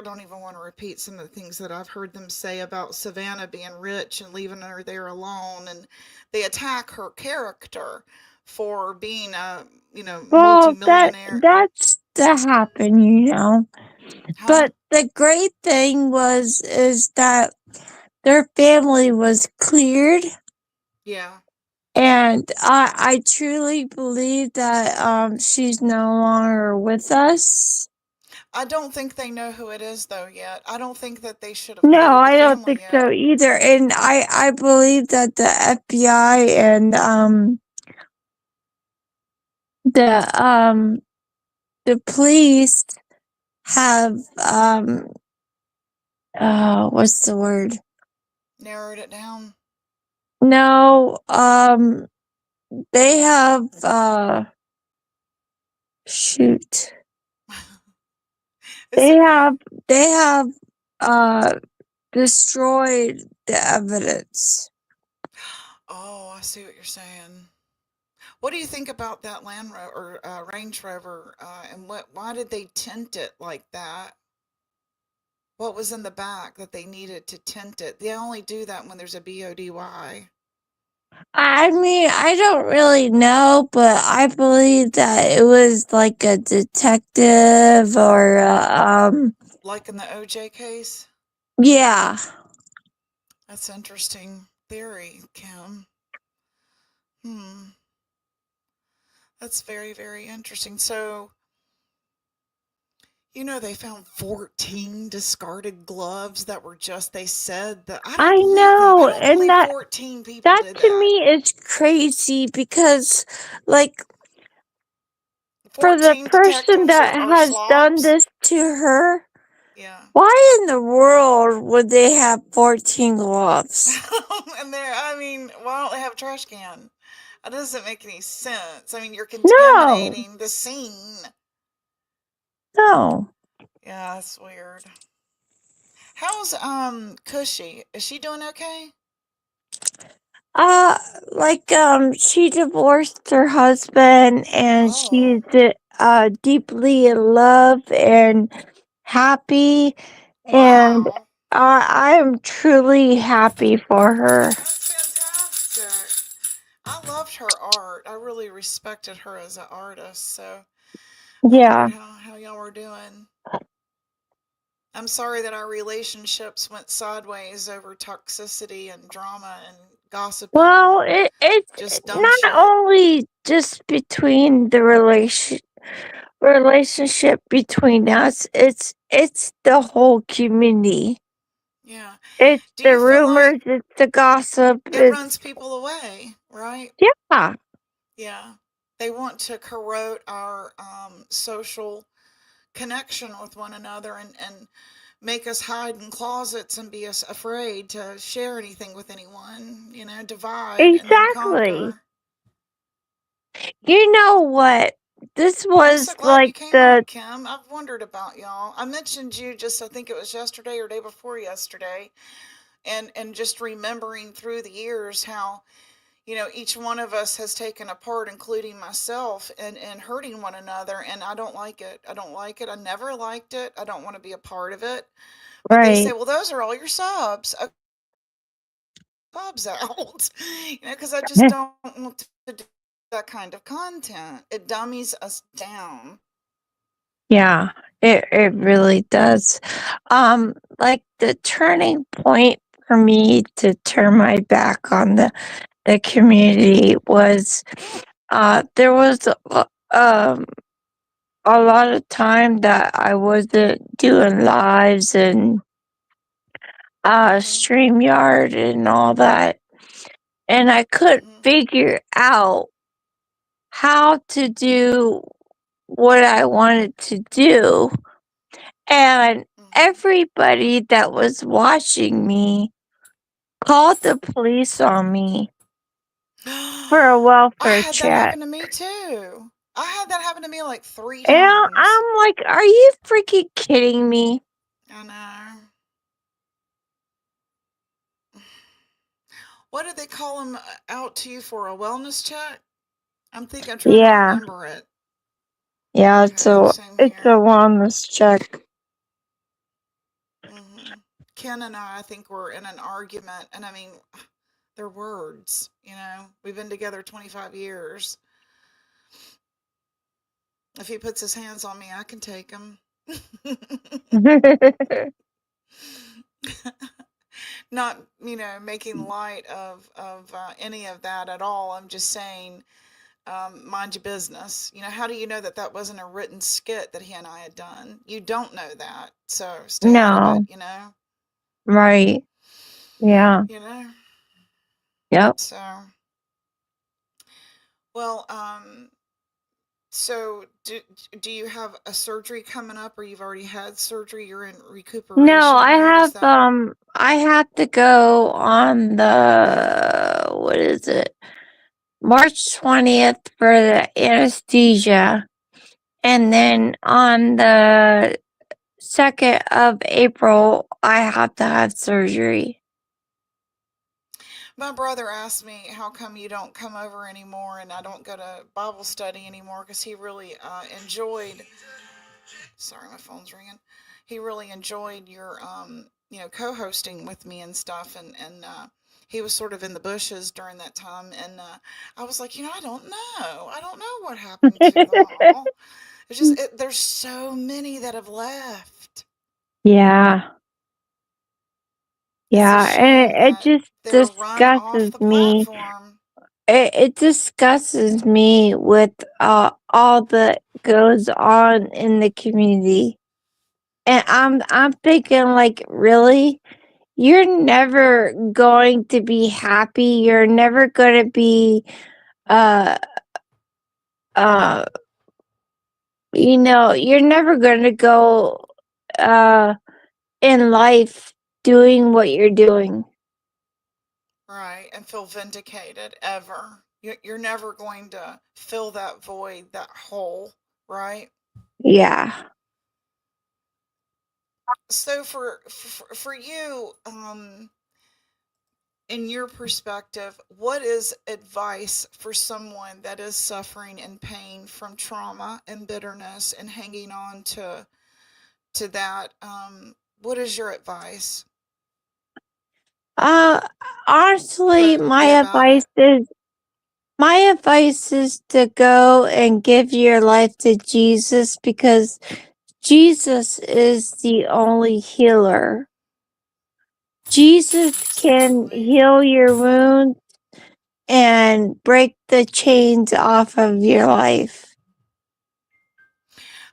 don't even want to repeat some of the things that I've heard them say about Savannah being rich and leaving her there alone. And they attack her character for being a, well, multimillionaire. that happened. Huh? But the great thing is that their family was cleared. Yeah. And I truly believe that she's no longer with us. I don't think they know who it is though yet. I don't think that they should have No, told the I don't family think yet. so either. And I believe that the FBI and the police have what's the word? Narrowed it down. No, they have shoot. It's okay. They have destroyed the evidence. Oh, I see what you're saying. What do you think about that Land Rover or Range Rover? And why did they tint it like that? What was in the back that they needed to tint it? They only do that when there's a BODY. I mean, I don't really know, but I believe that it was like a detective or Like in the OJ case? yeah. That's interesting theory, Kim. That's very, very interesting. So, they found 14 discarded gloves that were they said that. I don't I believe that. know, I don't and believe 14 people that did to that. me is crazy because like for the 14 person detectives that are has done slobs. this to her, Yeah. why in the world would they have 14 gloves? And why don't they have a trash can? That doesn't make any sense. You're No. contaminating the scene. No. Yeah, that's weird. How's Cushy? Is she doing okay? She divorced her husband and she's deeply in love and happy. And Wow. I am truly happy for her. That's fantastic. I loved her art. I really respected her as an artist. So I Yeah. wondered how y'all were doing. I'm sorry that our relationships went sideways over toxicity and drama and gossiping. Well, and it's just dumb not shit. only just between the relationship between us, it's the whole community. Yeah. It's Do the you feel rumors, like it's the gossip, it it's runs people away, right? yeah. Yeah. They want to corrode our social connection with one another and make us hide in closets and be us afraid to share anything with anyone, divide and then Exactly. conquer. You know what? This I'm so was glad you like came the on, Kim. I've wondered about y'all. I mentioned you I think it was yesterday or day before yesterday, and just remembering through the years how, each one of us has taken a part, including myself, and hurting one another. And I don't like it. I don't like it. I never liked it. I don't want to be a part of it. But they say, right. well, those are all your subs. Subs out, because I just don't want to do that kind of content. It dummies us down. Yeah, it really does. Like the turning point for me to turn my back on the community was there was a lot of time that I wasn't doing lives and StreamYard and all that. And I couldn't figure out how to do what I wanted to do. And everybody that was watching me called the police on me for a I welfare had that check. happen to me too. I had that happen to me like 3 And times. I'm like, are you freaking kidding me? I know. What did they call them out to you for, a wellness check? I'm trying to Yeah. remember it. Yeah, Okay, same it's a here. wellness check. Ken and I think, were in an argument, and they're words, We've been together 25 years. If he puts his hands on me, I can take them. Not, making light of any of that at all. I'm just saying, mind your business. How do you know that that wasn't a written skit that he and I had done? You don't know that. So stay out of No. it, Right. Yeah. Yep. So, well, so do you have a surgery coming up, or you've already had surgery? You're in recuperation No, mode? I have to go on the, what is it? March 20th for the anesthesia. And then on the 2nd of April, I have to have surgery. My brother asked me, how come you don't come over anymore and I don't go to Bible study anymore? Because he really enjoyed, sorry, my phone's ringing. He really enjoyed your, co-hosting with me and stuff. And he was sort of in the bushes during that time. And I was like, I don't know. I don't know what happened to them all. It's just, there's so many that have left. Yeah. Yeah, and it just disgusts me. It disgusts me with all that goes on in the community. And I'm thinking, like, really? You're never going to be happy. You're never going to be uh you're never going to go in life doing what you're doing. Right, and feel vindicated ever. You're never going to fill that void, that hole, right? Yeah. So for you, in your perspective, what is advice for someone that is suffering and pain from trauma and bitterness and hanging on to that? What is your advice? Honestly, my advice is to go and give your life to Jesus, because Jesus is the only healer. Jesus can heal your wounds and break the chains off of your life.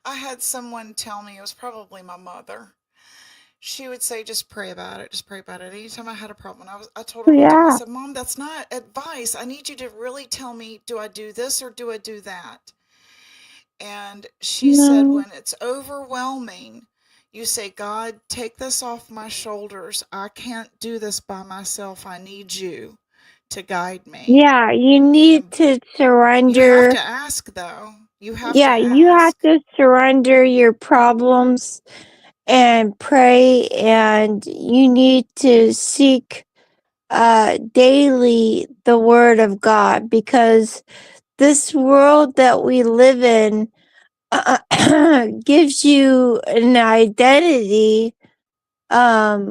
I had someone tell me, it was probably my mother. She would say, just pray about it. Just pray about it. Anytime I had a problem, I told her one time, I said, Mom, that's not advice. I need you to really tell me, do I do this or do I do that? And she said, when it's overwhelming, you say, God, take this off my shoulders. I can't do this by myself. I need you to guide me. Yeah, you need to surrender. You have to ask, though. You have to ask. You have to surrender your problems and pray, and you need to seek daily the word of God, because this world that we live in gives you an identity that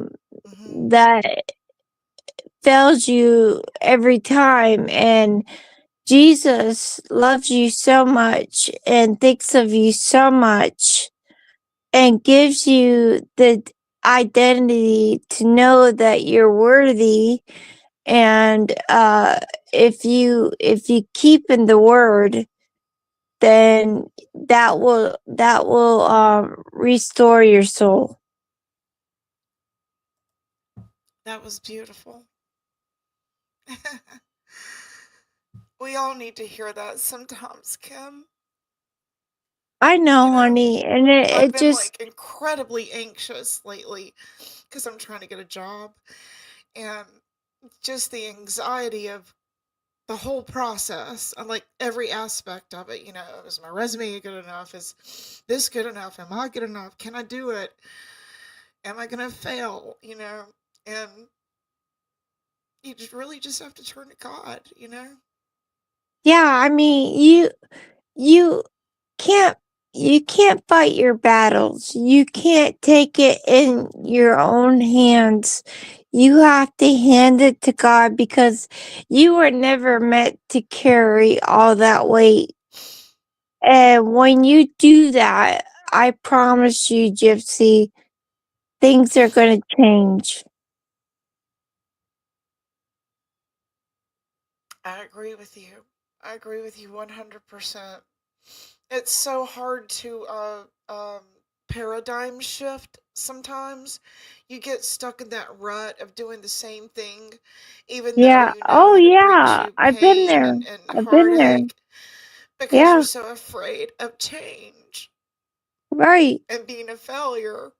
fails you every time, and Jesus loves you so much and thinks of you so much and gives you the identity to know that you're worthy. And if you keep in the word, then that will restore your soul. That was beautiful. We all need to hear that sometimes, Kim. I know, honey, and I've it been just like incredibly anxious lately because I'm trying to get a job, and just the anxiety of the whole process and like every aspect of it. Is my resume good enough? Is this good enough? Am I good enough? Can I do it? Am I gonna fail? And you just really just have to turn to God. yeah, I mean, you can't fight your battles. You can't take it in your own hands. You have to hand it to God, because you were never meant to carry all that weight. And when you do that, I promise you, Gypsy, things are going to change. I agree with you. I agree with you 100%. It's so hard to paradigm shift sometimes. You get stuck in that rut of doing the same thing, even though Yeah. you know Oh, that it brings yeah. you I've been pain there. and I've been there. heartache because you're Yeah. so afraid of change Right. and being a failure.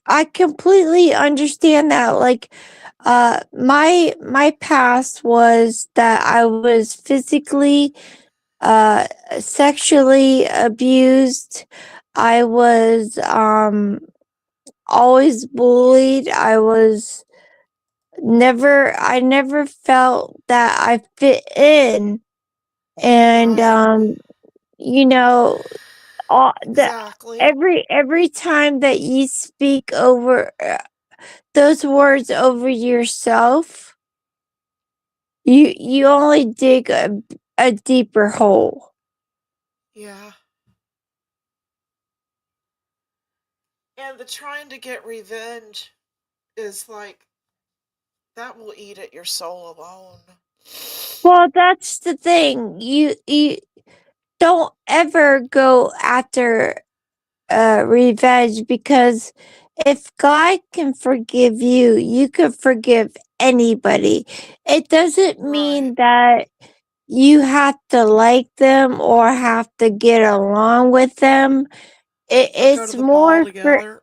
I completely understand that. Like, my past was that I was physically, sexually abused. I was, always bullied. I never felt that I fit in. And, you know, all the Exactly. every time that you speak over those words over yourself, you only dig a deeper hole. Yeah. And the trying to get revenge is like, that will eat at your soul alone. Well, that's the thing. You don't ever go after revenge, because if God can forgive you, you can forgive anybody. It doesn't mean that you have to like them or have to get along with them. Or go to It's the mall more for, together.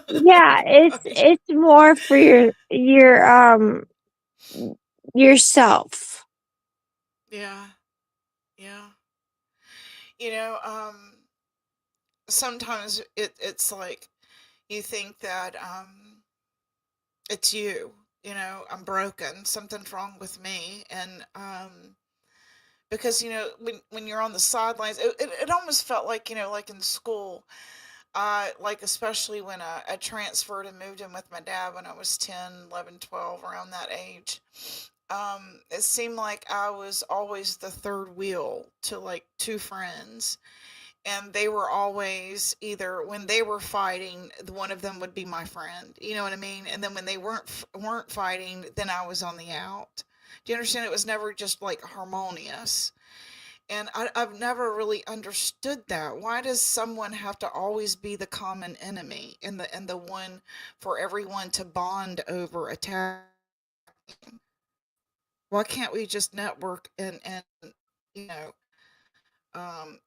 yeah, it's more for yourself. Yeah. Yeah. You know, sometimes it's like you think that it's you, I'm broken, something's wrong with me. And because when you're on the sidelines, it almost felt like, like in school, like especially when I transferred and moved in with my dad when I was 10, 11, 12, around that age. It seemed like I was always the third wheel to like two friends, and they were always, either when they were fighting, one of them would be my friend, you know what I mean? And then when they weren't fighting, then I was on the out. Do you understand? It was never just like harmonious. And I've never really understood that. Why does someone have to always be the common enemy and the one for everyone to bond over attacking? Why can't we just network and you know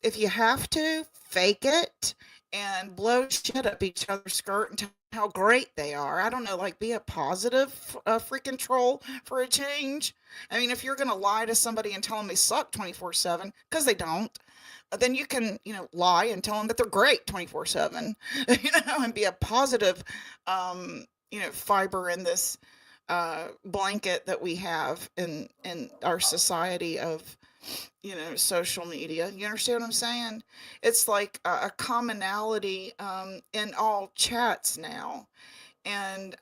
if you have to, fake it and blow shit up each other's skirt and tell how great they are. I don't know, like be a positive freaking troll for a change. I mean, if you're going to lie to somebody and tell them they suck 24/7, because they don't, then you can, lie and tell them that they're great 24/7, and be a positive, fiber in this blanket that we have in our society of social media. You understand what I'm saying? It's like a commonality in all chats now, and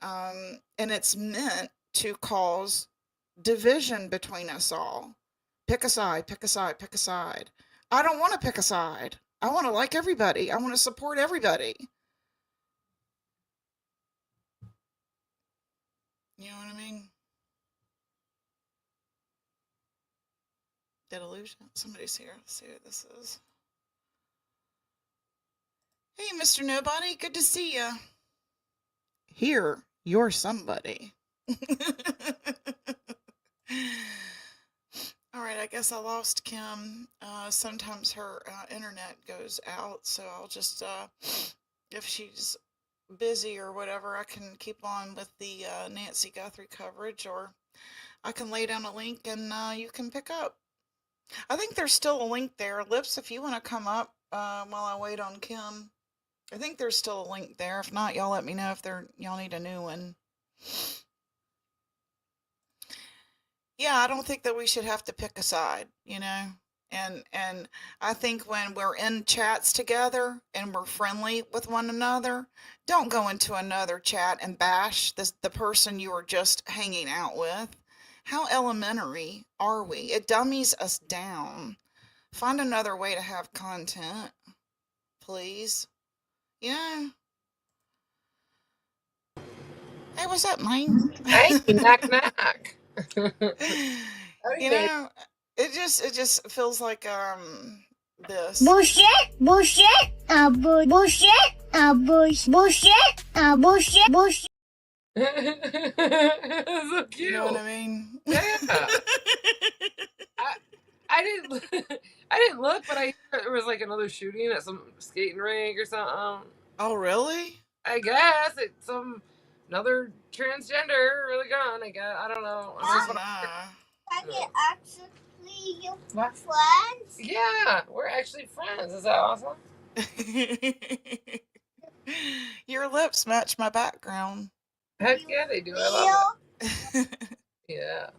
it's meant to cause division between us all. Pick a side, pick a side, pick a side. I don't want to pick a side. I want to like everybody. I want to support everybody. You know what I mean? Dead illusion. Somebody's here. Let's see what this is. Hey, Mr. Nobody. Good to see you. Here, you're somebody. All right, I guess I lost Kim. Sometimes her internet goes out, so I'll just, if she's busy or whatever, I can keep on with the Nancy Guthrie coverage, or I can lay down a link and you can pick up. I think there's still a link there. Lips, if you want to come up while I wait on Kim. I think there's still a link there. If not, y'all let me know if y'all need a new one. Yeah, I don't think that we should have to pick a side, And I think when we're in chats together and we're friendly with one another, don't go into another chat and bash the person you were just hanging out with. How elementary are we? It dummies us down. Find another way to have content, please. Yeah. Hey, what's up, man? Hey, knock knock. You know, It just feels like this. Bullshit, bullshit, bullshit, bullshit, bullshit. So cute. You know what I mean? Yeah. I didn't look, but I heard there was like another shooting at some skating rink or something. Oh, really? I guess it's another transgender really gone. I guess I don't know. It's just I get actually your friends? yeah, we're actually friends. Is that awesome? Your lips match my background. Heck yeah, they do. I love it. Yeah.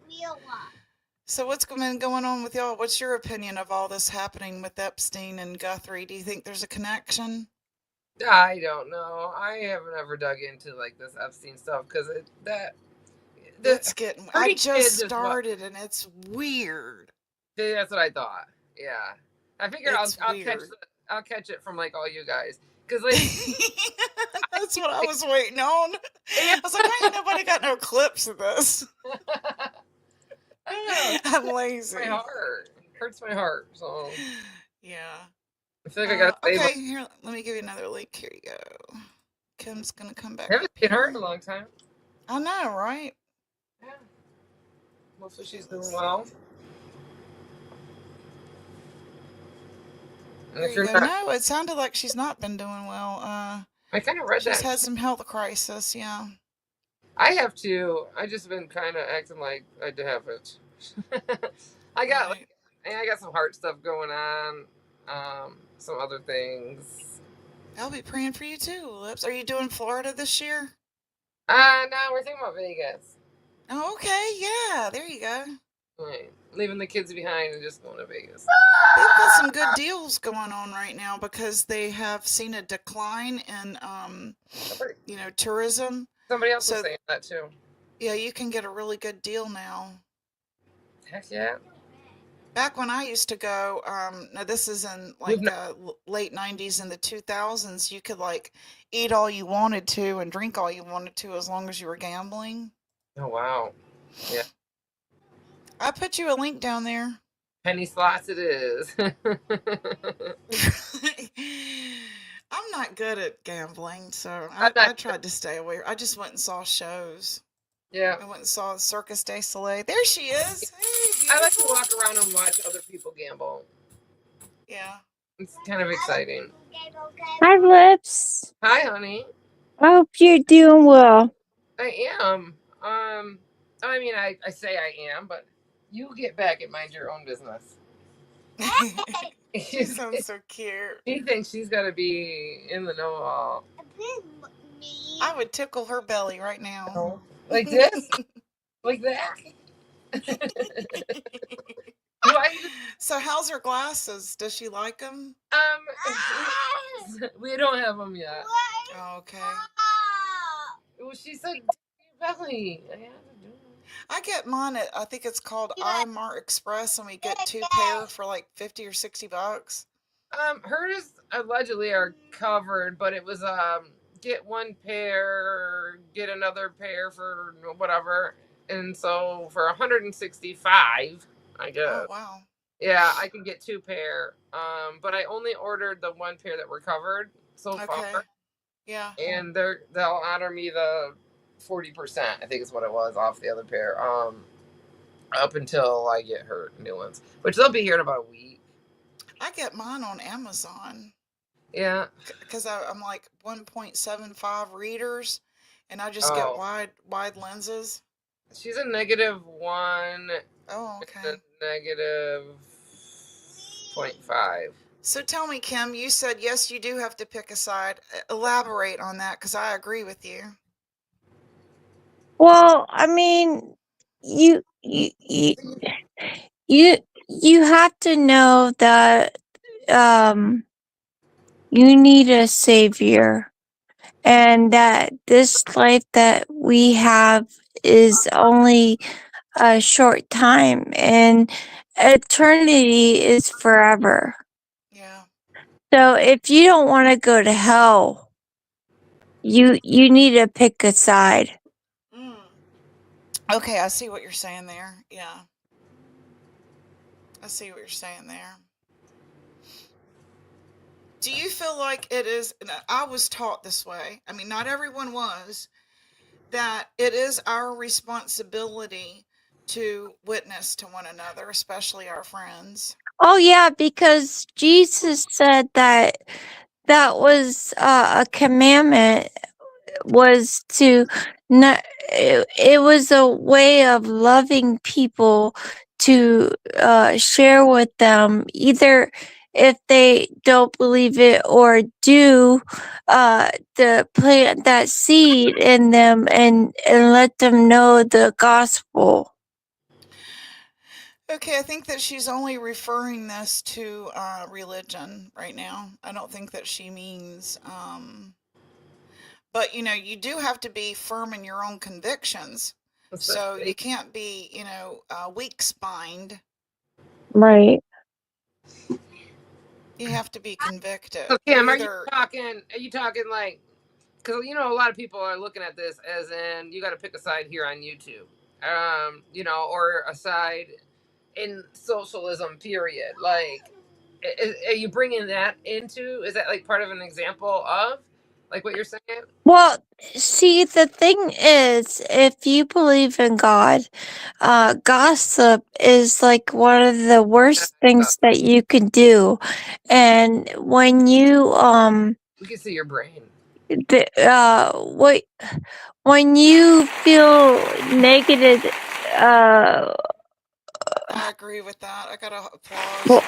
Real one. So what's been going on with y'all? What's your opinion of all this happening with Epstein and Guthrie? Do you think there's a connection? I don't know. I haven't ever dug into like this Epstein stuff because It's getting. I pretty just kids is what- started and it's weird. See, that's what I thought. Yeah, I figured It's I'll catch weird. I'll catch it from like all you guys because like That's what I was waiting on. I was like, why ain't nobody got no clips of this? I don't know. I'm lazy. My heart hurts my heart. So Yeah. I feel like I gotta save. Okay, here, let me give you another link. Here you go. Kim's gonna come back. I haven't up seen her here. in a long time. I know, right? Yeah. Hopefully she's doing well. And There if you you're go. not, No, it sounded like she's not been doing well. I kind of read She's that. had some health crisis. Yeah. I have too. I just been kind of acting like I have it. I got like, I got some heart stuff going on. Some other things. I'll be praying for you too, Lips. Are you doing Florida this year? No, we're thinking about Vegas. Oh, okay. Yeah, there you go. Right. Leaving the kids behind and just going to Vegas. They've got some good deals going on right now because they have seen a decline in, tourism. Somebody else was saying that too. Yeah, you can get a really good deal now. Heck yeah. Back when I used to go, now this is in like late 90s and the 2000s, you could like eat all you wanted to and drink all you wanted to as long as you were gambling. Oh wow. Yeah. I put you a link down there. Penny slots it is. I'm not good at gambling, so I tried to stay away. I just went and saw shows. Yeah. I went and saw Circus du Soleil. There she is. Hey, I like to walk around and watch other people gamble. Yeah. It's kind of exciting. Hi, Lips. Hi, honey. I hope you're doing well. I am. I mean, I say I am, but you get back and mind your own business. She sounds so cute. She thinks she's got to be in the know-all. I would tickle her belly right now. Like this? Like that? So how's her glasses? Does she like them? We don't have them yet. Oh, okay. Well, she said belly. I get mine at, I think it's called iMart Express, and we get 2 pair for like $50 or $60. Hers allegedly are covered, but it was get 1 pair, get another pair for whatever, and so for $165, I guess. Oh wow. Yeah, I can get 2 pair. But I only ordered the 1 pair that were covered so far. Yeah. And they'll honor me the 40%, I think is what it was, off the other pair. Up until I get her new ones, which they'll be here in about a week. I get mine on Amazon. Yeah. Because I'm like 1.75 readers, and I just get wide lenses. She's a -1. Oh, okay. A -0.5. So tell me, Kim, you said yes, you do have to pick a side. Elaborate on that, because I agree with you. Well, I mean, you have to know that you need a savior, and that this life that we have is only a short time, and eternity is forever. Yeah. So if you don't want to go to hell, you need to pick a side. Okay, I see what you're saying there. Yeah. I see what you're saying there. Do you feel like it is, I was taught this way, I mean, not everyone was, that it is our responsibility to witness to one another, especially our friends? Oh yeah, because Jesus said that was a commandment, was to not, it was a way of loving people, to share with them, either if they don't believe it or do, to plant that seed in them, and let them know the gospel. Okay, I think that she's only referring this to religion right now. I don't think that she means, but you do have to be firm in your own convictions. So you can't be, weak-spined. Right. You have to be convicted. So Kim, are you talking like, because a lot of people are looking at this as in you got to pick a side here on YouTube, or a side in socialism, period. Like, are you bringing that into? Is that like part of an example of like what you're saying? Well, see, the thing is, if you believe in God, gossip is like one of the worst things that you can do. And when you We can see your brain. when you feel negative, I agree with that. I gotta applause.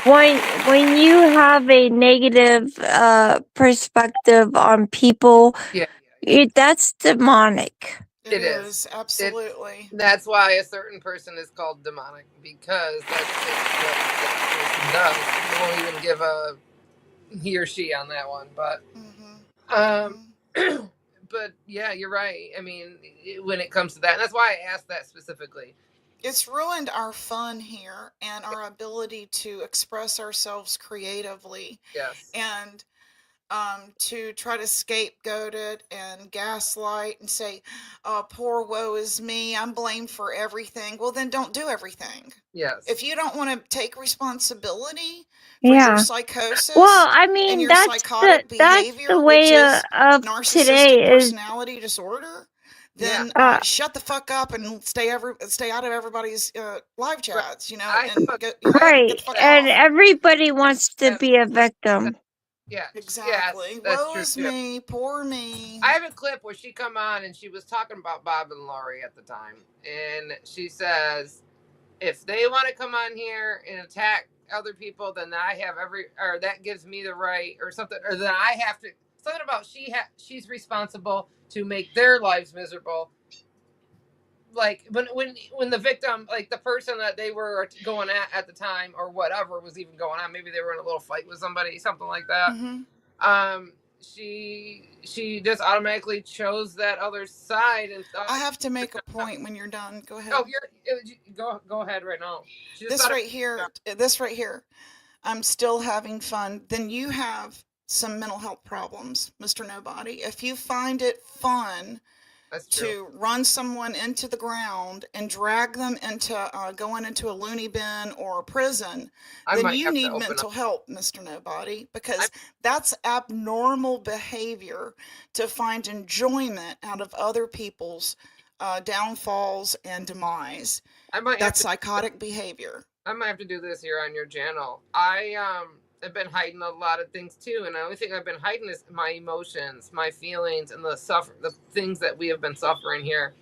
when you have a negative perspective on people, that's demonic. It is absolutely. That's why a certain person is called demonic, because that's what that person does. You won't even give a he or she on that one, but but yeah, you're right. I mean, when it comes to that, and that's why I asked that specifically. It's ruined our fun here and our ability to express ourselves creatively. Yes. And to try to scapegoat it and gaslight and say, poor woe is me, I'm blamed for everything. Well, then don't do everything. Yes. If you don't want to take responsibility for your psychosis, well, I mean, and your that's psychotic behavior, the way which is of narcissistic today personality disorder, then shut the fuck up and stay out of everybody's live chats, and get the fuck and off. everybody wants to be a victim. Yeah, exactly. Yes, that's Woe is me, poor me. I have a clip where she come on and she was talking about Bob and Laurie at the time, and she says, if they want to come on here and attack other people, then I have or that gives me the right, or something, or then I have to, something about she's responsible to make their lives miserable. Like when the victim, like the person that they were going at the time, or whatever was even going on, maybe they were in a little fight with somebody, something like that. Mm-hmm. She just automatically chose that other side and thought. I have to make a point when you're done. Go ahead. Oh, go ahead right now. This right here. I'm still having fun. Then you have some mental health problems, Mr. Nobody. If you find it fun to run someone into the ground and drag them into going into a loony bin or a prison, then you need mental help, Mr. Nobody, because that's abnormal behavior to find enjoyment out of other people's downfalls and demise. That's psychotic behavior. I might have to do this here on your channel. I have been hiding a lot of things too, and the only thing I've been hiding is my emotions, my feelings, and the things that we have been suffering here.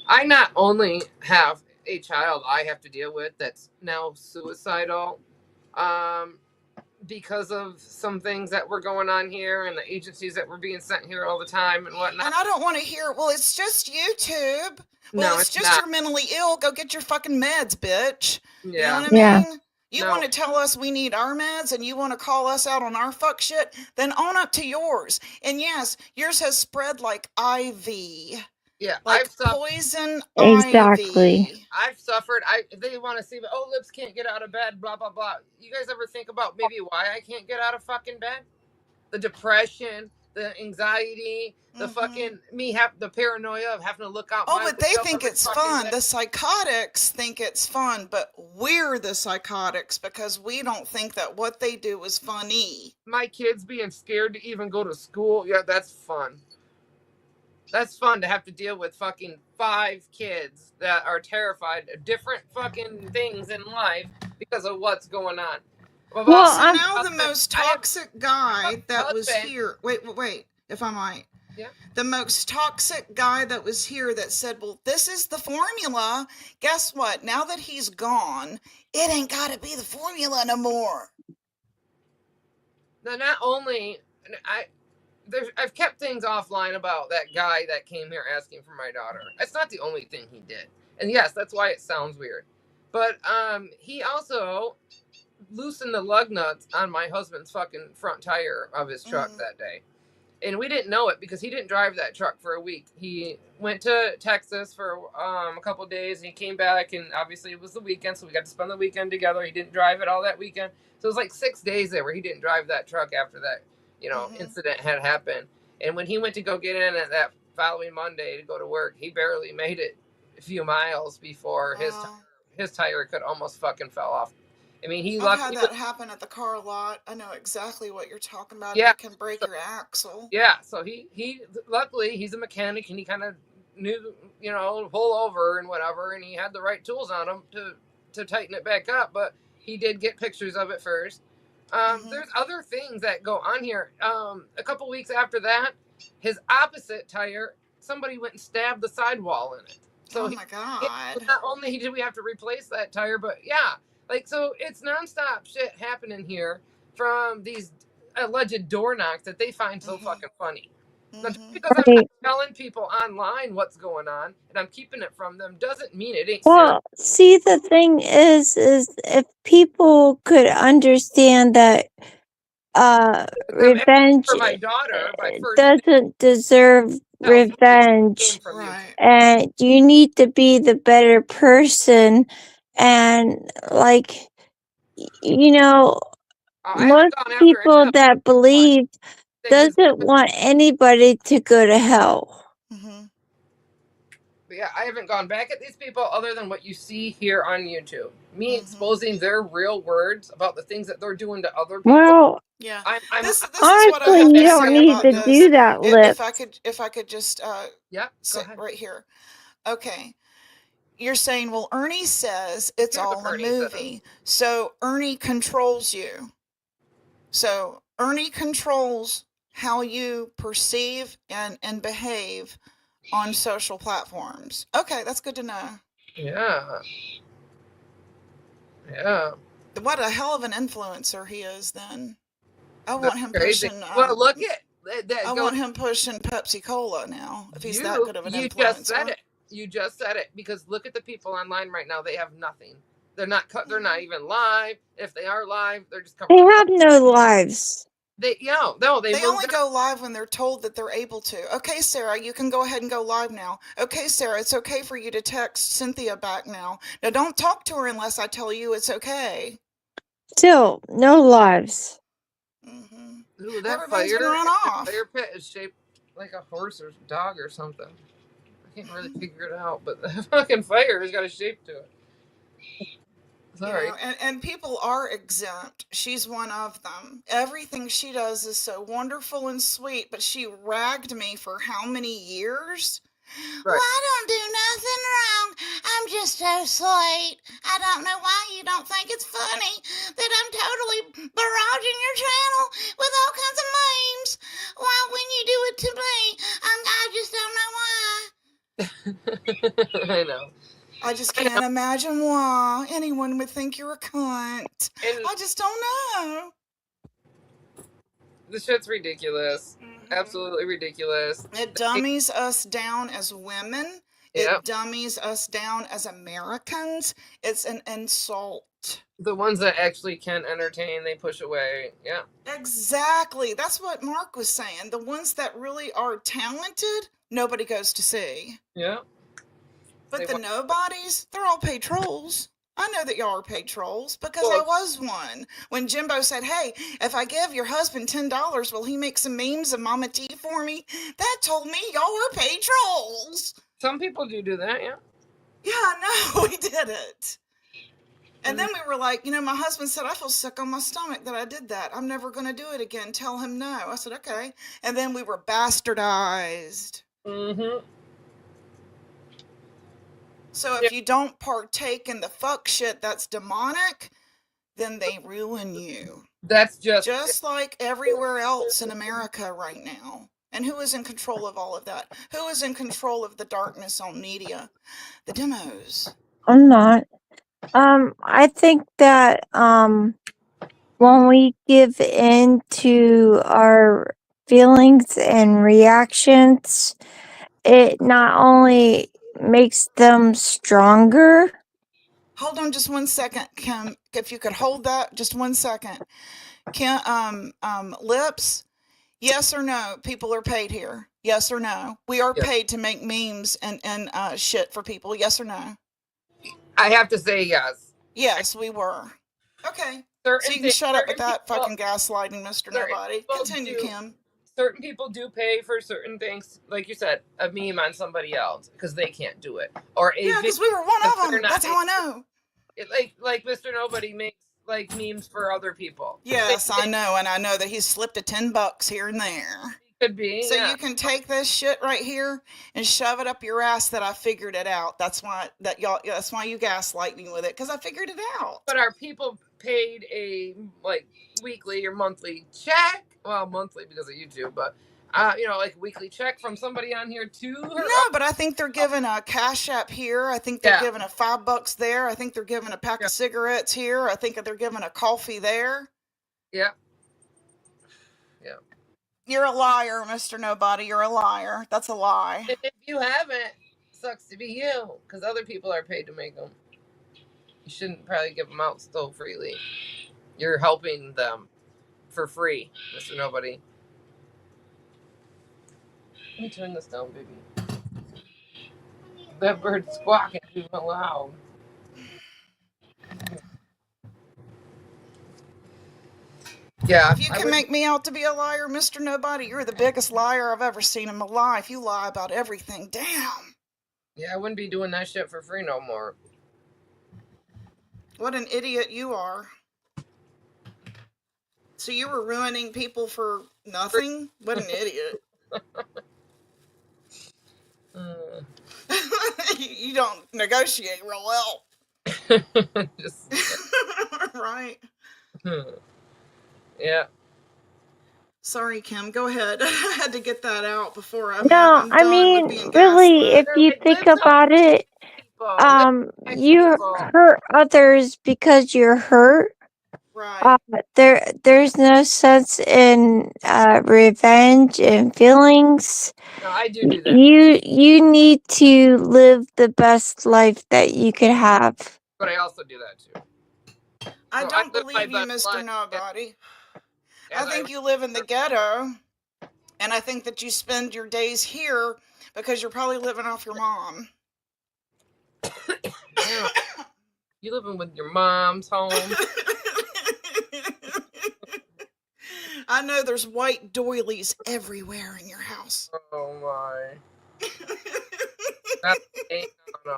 I not only have a child I have to deal with that's now suicidal, because of some things that were going on here and the agencies that were being sent here all the time and whatnot. And I don't want to hear, well, it's just YouTube. Well, No, it's just you're mentally ill. Go get your fucking meds, bitch. Yeah. You know what I mean? You want to tell us we need our meds and you want to call us out on our fuck shit? Then own up to yours. And yes, yours has spread like ivy. Yeah, like poison Exactly. ivy. I've suffered. They want to see, Lips can't get out of bed, blah, blah, blah. You guys ever think about maybe why I can't get out of fucking bed? The depression, the anxiety, the fucking the paranoia of having to look out. Oh, but they think it's fun. The psychotics think it's fun, but we're the psychotics because we don't think that what they do is funny. My kids being scared to even go to school, yeah, that's fun. That's fun to have to deal with fucking 5 kids that are terrified of different fucking things in life because of what's going on. Well, so now the most toxic guy that was here. Wait, if I might. Yeah. The most toxic guy that was here that said, well, this is the formula. Guess what? Now that he's gone, it ain't got to be the formula no more. Now, not only, I've kept things offline about that guy that came here asking for my daughter. That's not the only thing he did. And yes, that's why it sounds weird. But he also loosened the lug nuts on my husband's fucking front tire of his truck that day. And we didn't know it because he didn't drive that truck for a week. He went to Texas for a couple of days and he came back, and obviously it was the weekend, so we got to spend the weekend together. He didn't drive it all that weekend. So it was like 6 days there where he didn't drive that truck after that, incident had happened. And when he went to go get in at that following Monday to go to work, he barely made it a few miles before his tire could almost fucking fell off. I mean, I've had that happen at the car lot. I know exactly what you're talking about. Yeah. It can break your axle. Yeah, so he luckily he's a mechanic and he kind of knew, pull over and whatever, and he had the right tools on him to tighten it back up, but he did get pictures of it first. There's other things that go on here. A couple weeks after that, his opposite tire, somebody went and stabbed the sidewall in it. So oh my God. Not only did we have to replace that tire, but yeah. So it's nonstop shit happening here from these alleged door knocks that they find so fucking funny. Now, just because I'm not telling people online what's going on and I'm keeping it from them doesn't mean it ain't Well, see, the thing is if people could understand that revenge for my daughter, doesn't deserve revenge, and you need to be the better person, and most people that believe doesn't want anybody to go to hell. But yeah, I haven't gone back at these people other than what you see here on YouTube. Me exposing their real words about the things that they're doing to other people. Well, yeah. This is what I have honestly, to you don't say need about to this. do that, Lips. If I could just sit right here. Okay. You're saying, well, Ernie says it's all a movie. So Ernie controls you. So Ernie controls how you perceive and behave on social platforms. Okay, that's good to know. Yeah. Yeah. What a hell of an influencer he is then. I want him crazy. pushing Well, look at that. I want him pushing Pepsi Cola now, if he's that good of an influencer. You just said it because look at the people online right now. They have nothing. They're not even live. If they are live, they're just They have no lives. They only go live when they're told that they're able to. Okay, Sarah, you can go ahead and go live now. Okay, Sarah, it's okay for you to text Cynthia back now. Now, don't talk to her unless I tell you it's okay. Still, no lives. Ooh, that Everybody's gonna run off. Fire pit is shaped like a horse or dog or something. I can't really figure it out, but the fucking fire has got a shape to it. Sorry. And people are exempt. She's one of them. Everything she does is so wonderful and sweet, but she ragged me for how many years? Right. Well, I don't do nothing wrong. I'm just so sweet. I don't know why you don't think it's funny that I'm totally barraging your channel with all kinds of memes. Why, when you do it to me, I just don't know why. I know. I just can't imagine why anyone would think you're a cunt. I just don't know. This shit's ridiculous. Absolutely ridiculous. It dummies us down as women. It dummies us down as Americans. It's an insult. The ones that actually can entertain, they push away. Yeah. Exactly. That's what Mark was saying. The ones that really are talented, nobody goes to see. Yeah. But the nobodies, they're all paid trolls. I know that y'all are paid trolls because I was one. When Jimbo said, hey, if I give your husband $10, will he make some memes of Mama T for me? That told me y'all were paid trolls. Some people do that, yeah. Yeah, I know, we did it. And then we were like, my husband said, I feel sick on my stomach that I did that. I'm never going to do it again. Tell him no. I said, okay. And then we were bastardized. Mm-hmm. So if you don't partake in the fuck shit that's demonic, then they ruin you. That's just like everywhere else in America right now. And who is in control of all of that? Who is in control of the darkness on media? The demos. I'm not. I think that when we give in to our feelings and reactions, it not only makes them stronger. Hold on just 1 second, Kim. If you could hold that just 1 second. Kim, Lips, yes or no? People are paid here. Yes or no? We are paid to make memes and shit for people. Yes or no? I have to say yes. Yes, we were. Okay. Certain So you can shut up with that people, fucking gaslighting, Mr. Nobody. Continue, Kim. Certain people do pay for certain things, like you said, a meme on somebody else because they can't do it, or a yeah, because we were one of them. That's how I know. Like Mr. Nobody makes like memes for other people. Yes, I know, and I know that he's slipped a $10 here and there. Could be. So yeah. you can take this shit right here and shove it up your ass that I figured it out. That's why That's why you gaslight me with it, because I figured it out. But are people paid a weekly or monthly check? Well, monthly because of YouTube, but like a weekly check from somebody on here too? No, but I think they're giving a Cash App here. I think they're giving a $5 there. I think they're giving a pack of cigarettes here. I think they're giving a coffee there. Yeah. Yeah. You're a liar, Mr. Nobody. You're a liar. That's a lie. If you haven't, sucks to be you, because other people are paid to make them. You shouldn't probably give them out still freely. You're helping them for free, Mr. Nobody. Let me turn this down, baby. That bird's squawking too loud. Yeah. If you can make me out to be a liar, Mr. Nobody, you're the biggest liar I've ever seen in my life. You lie about everything. Damn. Yeah, I wouldn't be doing that shit for free no more. What an idiot you are. So you were ruining people for nothing? What an idiot. You don't negotiate real well. Right. Yeah. Sorry, Kim. Go ahead. I had to get that out before I'm No, I mean, really, if you think about it, you hurt others because you're hurt. Right. There's no sense in revenge and feelings. No, I do that. You need to live the best life that you could have. But I also do that too. I don't believe you, Mr. Nobody. I think you live in the ghetto, and I think that you spend your days here because you're probably living off your mom. You living with your mom's home? I know there's white doilies everywhere in your house. Oh my. No.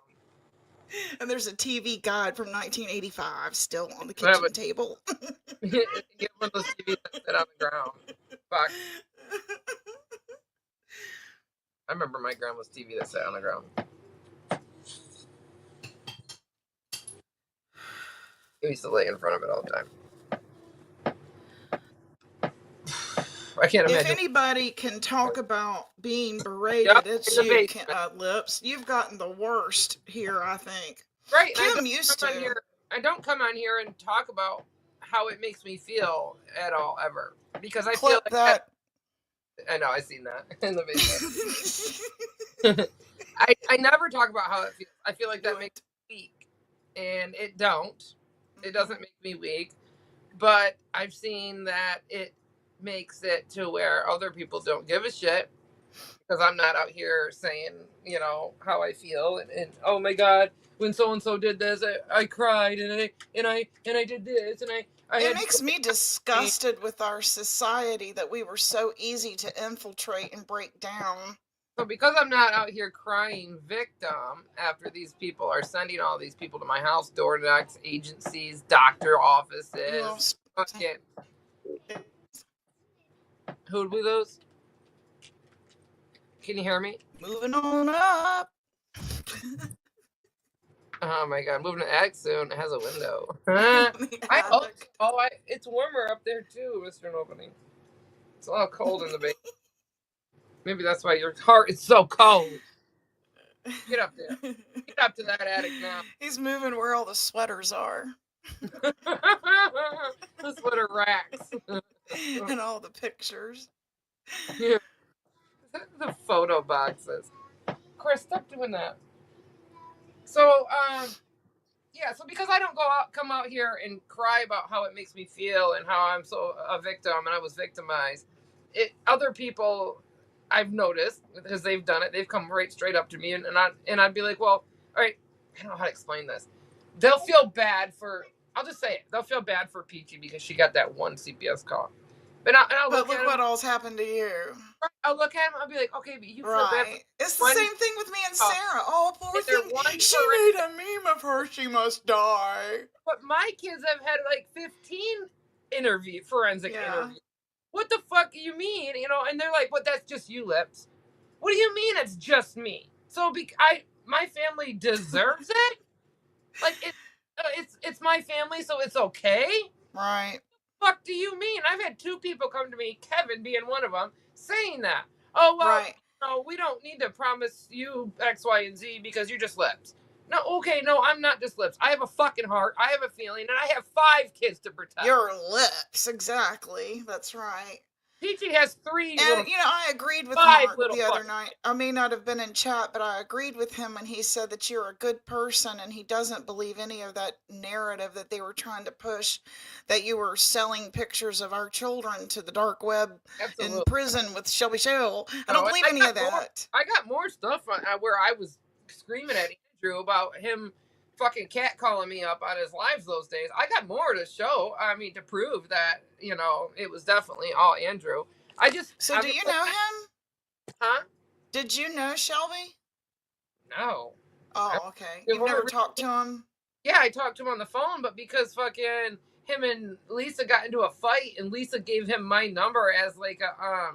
And there's a TV guide from 1985 still on the kitchen table. Get one of those TVs that sit on the ground. Fuck. I remember my grandma's TV that sat on the ground. I used to lay in front of it all the time. I can't imagine. If anybody can talk about being berated, it's you, Lips. You've gotten the worst here, I think. Right. Kim used to. I don't come on here and talk about how it makes me feel at all, ever. Because I feel like that. I know, I've seen that in the video. I never talk about how it feels. I feel like that makes me weak. And it don't. It doesn't make me weak. But I've seen that it makes it to where other people don't give a shit because I'm not out here saying, how I feel and oh my God, when so and so did this, I cried and I did this and I It had. makes me disgusted with our society that we were so easy to infiltrate and break down. So because I'm not out here crying victim after these people are sending all these people to my house, door knocks, agencies, doctor offices, fucking. Who did we lose? Can you hear me? Moving on up. Oh my God, moving to attic soon. It has a window. I hope. It's warmer up there too, Mr. Nobody. It's a lot cold in the basement. Maybe that's why your heart is so cold. Get up there. Get up to that attic now. He's moving where all the sweaters are. The sweater racks. And all the pictures. Yeah. The photo boxes. Chris, stop doing that. So, yeah, so because I don't come out here and cry about how it makes me feel and how I'm so a victim and I was victimized, other people I've noticed, because they've done it, they've come right straight up to me and I'd be like, well, all right, I don't know how to explain this. They'll feel bad for, I'll just say it, they'll feel bad for Peachy because she got that one CPS call. But look what all's happened to you. I'll look at him. I'll be like, okay, but you feel bad. It's the same thing with me and Sarah. Oh, poor thing. She made a meme of her. She must die. But my kids have had like 15 forensic interviews. What the fuck do you mean? And they're like, but that's just you, Lips. What do you mean it's just me? So my family deserves it. Like it's my family, so it's okay. Right. Fuck do you mean? I've had 2 people come to me, Kevin being one of them, saying that. Oh, well, no, we don't need to promise you X, Y, and Z because you're just Lips. No, okay, no, I'm not just Lips. I have a fucking heart. I have a feeling, and I have 5 kids to protect. Your Lips, exactly. That's right. Peachy has 3 and little, I agreed with Mark the other fuckers. night. I may not have been in chat, but I agreed with him when he said that you're a good person and he doesn't believe any of that narrative that they were trying to push, that you were selling pictures of our children to the dark web in prison with Shelby Shell. I don't believe any of that. I got more stuff where I was screaming at Andrew about him fucking catcalling me up on his lives those days. I got more to show. I mean, to prove that, it was definitely all Andrew. So do you know him? Huh? Did you know Shelby? No. Oh, okay. You've never talked to him? Yeah, I talked to him on the phone, but because fucking him and Lisa got into a fight and Lisa gave him my number as like a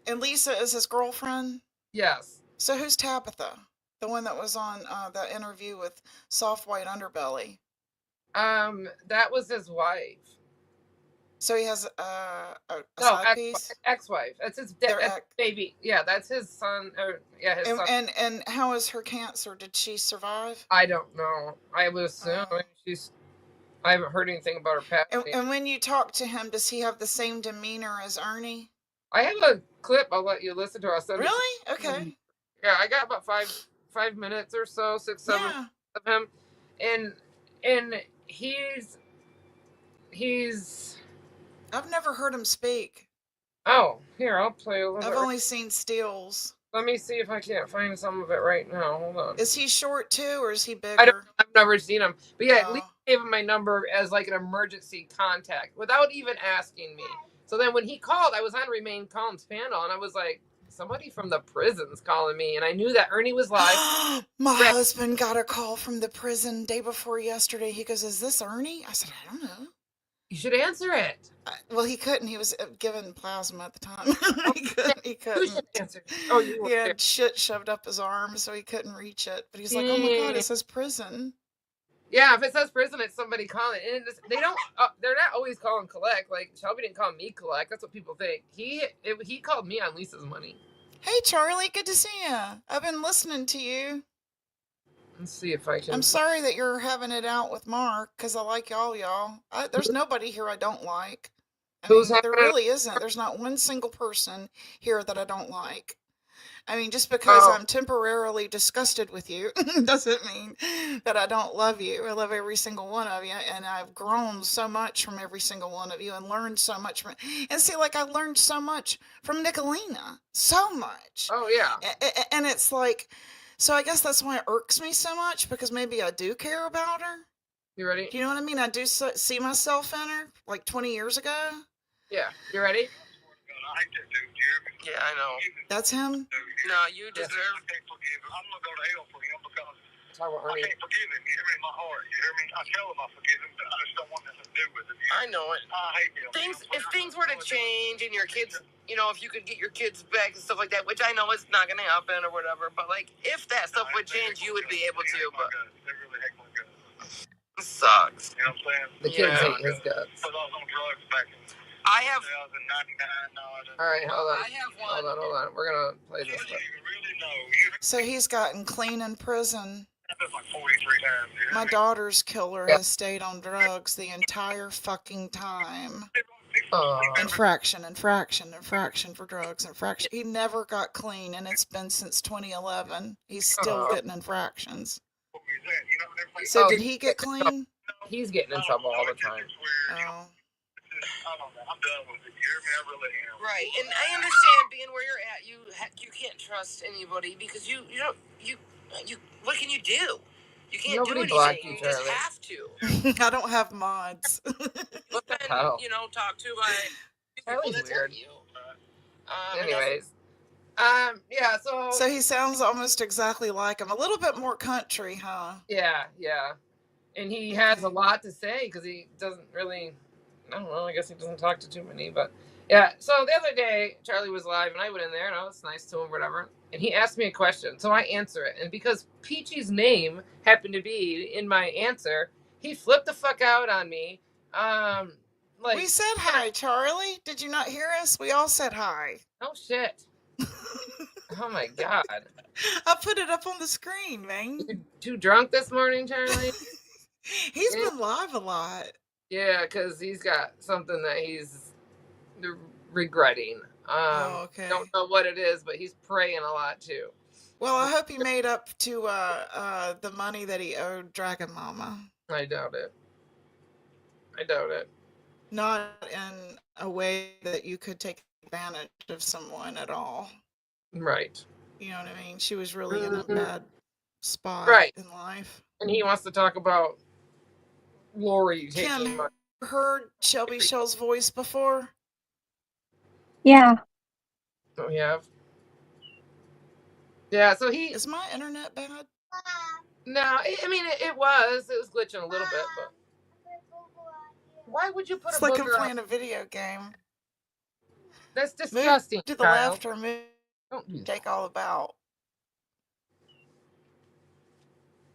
And Lisa is his girlfriend? Yes. So who's Tabitha? The one that was on that interview with Soft White Underbelly. That was his wife. So he has a side piece? Ex-wife. That's his baby. Yeah, that's his son. His son. And how is her cancer? Did she survive? I don't know. I would assume I haven't heard anything about her passing. And when you talk to him, does he have the same demeanor as Ernie? I have a clip. I'll let you listen to. I'll send it. Really? Okay. Yeah, I got about five minutes or so, 6, 7 of him, and he's. I've never heard him speak. Oh, here, I'll play a little. I've only seen stills. Let me see if I can't find some of it right now. Hold on. Is he short too, or is he bigger? I've never seen him, but yeah, at least gave him my number as like an emergency contact without even asking me. So then when he called, I was on Remain Calm's panel, and I was like, somebody from the prison's calling me, and I knew that Ernie was live. My husband got a call from the prison day before yesterday. He goes, "Is this Ernie?" I said, "I don't know." You should answer it. Well, he couldn't. He was given plasma at the time. He couldn't. Who should answer? Oh, he had shit shoved up his arm, so he couldn't reach it. But he's like, "Oh my God, it says prison." Yeah, if it says prison, it's somebody calling. And they don't. They're not always calling collect. Like Shelby didn't call me collect. That's what people think. He called me on Lisa's money. Hey, Charlie, good to see you. I've been listening to you. Let's see if I can. I'm sorry that you're having it out with Mark, because I like y'all. There's nobody here I don't like. There really isn't. There's not one single person here that I don't like. I mean, just because Oh, I'm temporarily disgusted with you doesn't mean that I don't love you. I love every single one of you, and I've grown so much from every single one of you and learned so much from. And see, like I learned so much from Nicolina, so much. oh yeah. And it's like, so I guess that's why it irks me so much because maybe I do care about her. You ready? Do you know what I mean? I do see myself in her like 20 years ago. Yeah. You ready? Yeah, I know. That's him? No, you deserve. I'm gonna go to hell for him because Talk about I Ernie. can't forgive him. You hear me in my heart. You hear me? I tell him I forgive him, but I just don't want nothing to do with it. I know it. I hate him. If things were to change and your kids, if you could get your kids back and stuff like that, which I know is not going to happen or whatever, but like if that stuff would change, you would be able to. But They really hate my guts. it sucks. You know what I'm saying? The kids hate his guts. Because I was on drugs back in I have. 2009. All right, hold on. I have one. Hold on. We're gonna play this. But... So he's gotten clean in prison. That's like 43 times. You hear My me? daughter's killer has stayed on drugs the entire fucking time. Infraction for drugs, infraction. He never got clean, and it's been since 2011. He's still getting infractions. So did he get clean? He's getting in trouble all the time. Oh. I'm done with it. You hear me? I really am. Right, and I understand being where you're at. You can't trust anybody because you what can you do? You can't do anything. You just have to. I don't have mods. But then talk to my. Charlie's weird. Anyways, yeah. So he sounds almost exactly like him. A little bit more country, huh? Yeah, and he has a lot to say because he doesn't really. I don't know. I guess he doesn't talk to too many, but yeah. So the other day, Charlie was live, and I went in there, and I was nice to him, whatever. And he asked me a question, so I answer it. And because Peachy's name happened to be in my answer, he flipped the fuck out on me. We said hi, Charlie. Did you not hear us? We all said hi. Oh shit! Oh my god! I put it up on the screen, man. You too drunk this morning, Charlie? He's been live a lot. Yeah, because he's got something that he's regretting. Okay. Don't know what it is, but he's praying a lot too. Well, I hope he made up to the money that he owed Dragon Mama. I doubt it. Not in a way that you could take advantage of someone at all. Right. You know what I mean? She was really in a bad spot in life. And he wants to talk about Lori taking Kim, heard Shelby Shell's voice before? Yeah. Oh, we have. Yeah, so he. Is my internet bad? No, I mean it was glitching a little bit, but why would you put it's a like I'm booger playing a video game. That's disgusting. Move to the left or move. Take all about.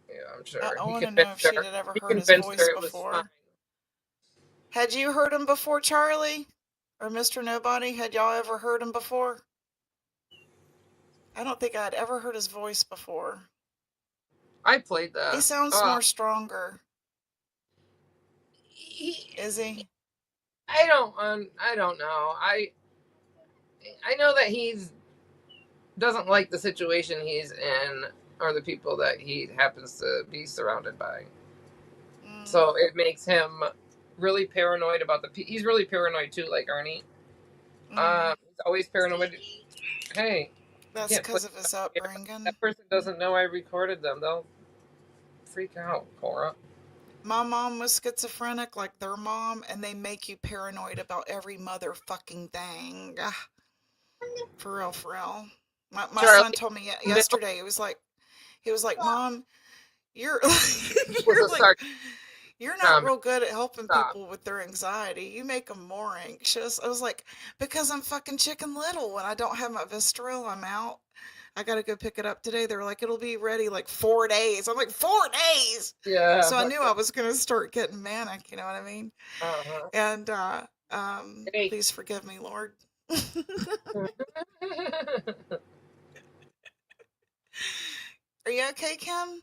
Yeah, I'm sure. I want to know if she'd ever heard his voice before. Had you heard him before, Charlie? Or Mr. Nobody? Had y'all ever heard him before? I don't think I'd ever heard his voice before. I played that. He sounds more stronger. Is he? I don't know. I know that he's doesn't like the situation he's in or the people that he happens to be surrounded by. So it makes him really paranoid about he's really paranoid too, like Ernie. He's always paranoid. Hey. That's because of his upbringing. That person doesn't know I recorded them. They'll freak out, Cora. My mom was schizophrenic like their mom, and they make you paranoid about every motherfucking thing. For real. My son told me yesterday, he was like, Mom, you're you're not real good at helping people with their anxiety. You make them more anxious. I was like, because I'm fucking Chicken Little. When I don't have my Visceral, I'm out. I got to go pick it up today. They were like, it'll be ready like 4 days. I'm like, 4 days? Yeah. So I knew I was going to start getting manic, you know what I mean? And please forgive me, Lord. Are you okay, Kim?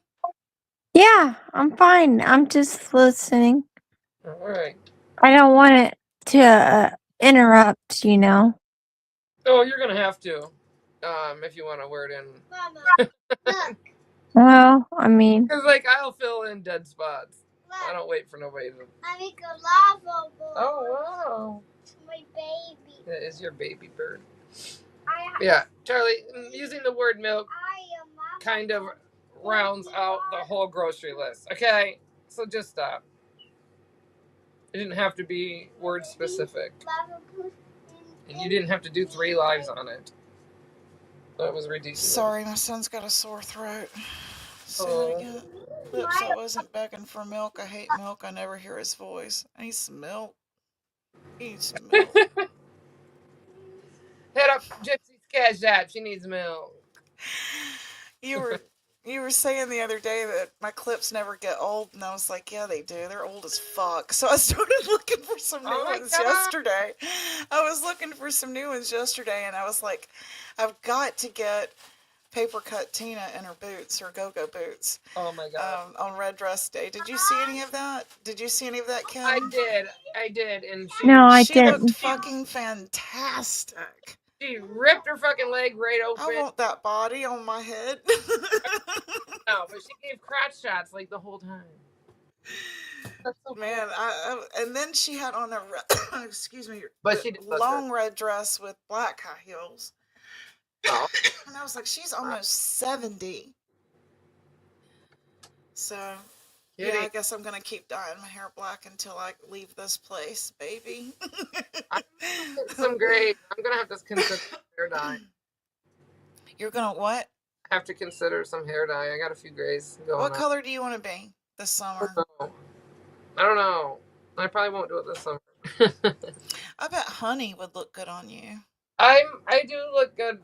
Yeah, I'm fine. I'm just listening. All right. I don't want it to interrupt, Oh, you're going to have to. If you want a word in. Well, I mean, Because, like, I'll fill in dead spots. I don't wait for nobody to. I make a lava ball. Oh, wow. My baby. That is your baby bird. I Yeah, Charlie, using the word milk kind of rounds out the whole grocery list. Okay, so just stop. It didn't have to be word specific. And you didn't have to do 3 lives on it. That was ridiculous. Sorry, my son's got a sore throat. Say that again. Lips, I wasn't begging for milk. I hate milk. I never hear his voice. I need some milk. He needs some milk. Head up Gypsy's Cash App. She needs milk. You were saying the other day that my clips never get old, and I was like, yeah, they do. They're old as fuck. So I started looking for some new ones yesterday. I was looking for some new ones yesterday, and I was like, I've got to get Paper Cut Tina in her boots, her go-go boots. Oh my god. On Red Dress Day. Did you see any of that? Did you see any of that, Kim? I did, and she looked fucking fantastic. She ripped her fucking leg right open. I want that body on my head. No, but she gave crotch shots like the whole time. Man, and then she had on a excuse me, but she did long red dress with black high heels. Oh. And I was like, she's almost 70. So, yeah, I guess I'm gonna keep dyeing my hair black until I leave this place, baby. Some gray. I'm gonna have to consider hair dye. You're gonna what? I have to consider some hair dye. I got a few grays going What on. color do you want to be this summer? I don't know. I probably won't do it this summer. I bet honey would look good on you. I do look good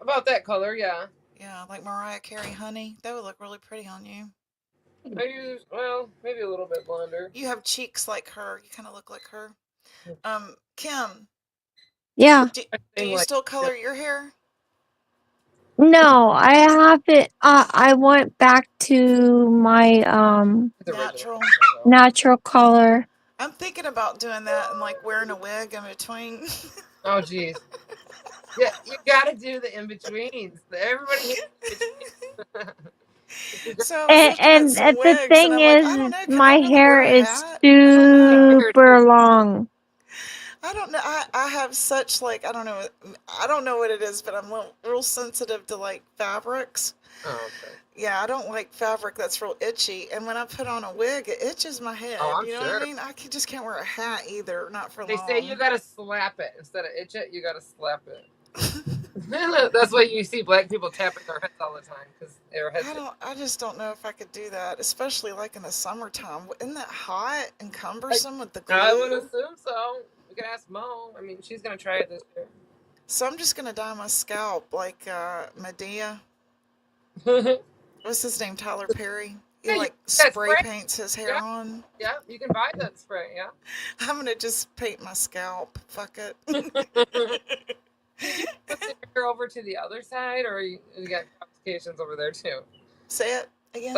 about that color, yeah. Yeah, like Mariah Carey honey. That would look really pretty on you. I use, well, maybe a little bit blonder. You have cheeks like her. You kind of look like her. Kim. Yeah. Do you still color your hair? No, I haven't. I went back to my natural color. I'm thinking about doing that and like wearing a wig in between. Oh, geez. Yeah, you gotta do the in-betweens. Everybody hates So and the thing is, my hair is super long. I don't know. I have such like I don't know what it is, but I'm real sensitive to like fabrics. Oh, okay. Yeah, I don't like fabric that's real itchy, and when I put on a wig, it itches my head. Oh, I'm you know sure. what I mean? I just can't wear a hat either, not for They long. say you gotta slap it instead of itch it. You gotta slap it. That's why you see black people tapping their heads all the time because their heads. I just don't know if I could do that, especially like in the summertime. Isn't that hot and cumbersome with the glue? I would assume so. We can ask Mo. I mean, she's gonna try it this year. So I'm just gonna dye my scalp like Medea. What's his name? Tyler Perry. He like spray paints his hair on. Yeah, you can buy that spray. Yeah. I'm gonna just paint my scalp. Fuck it. You put your hair over to the other side, or you got complications over there too? Say it again.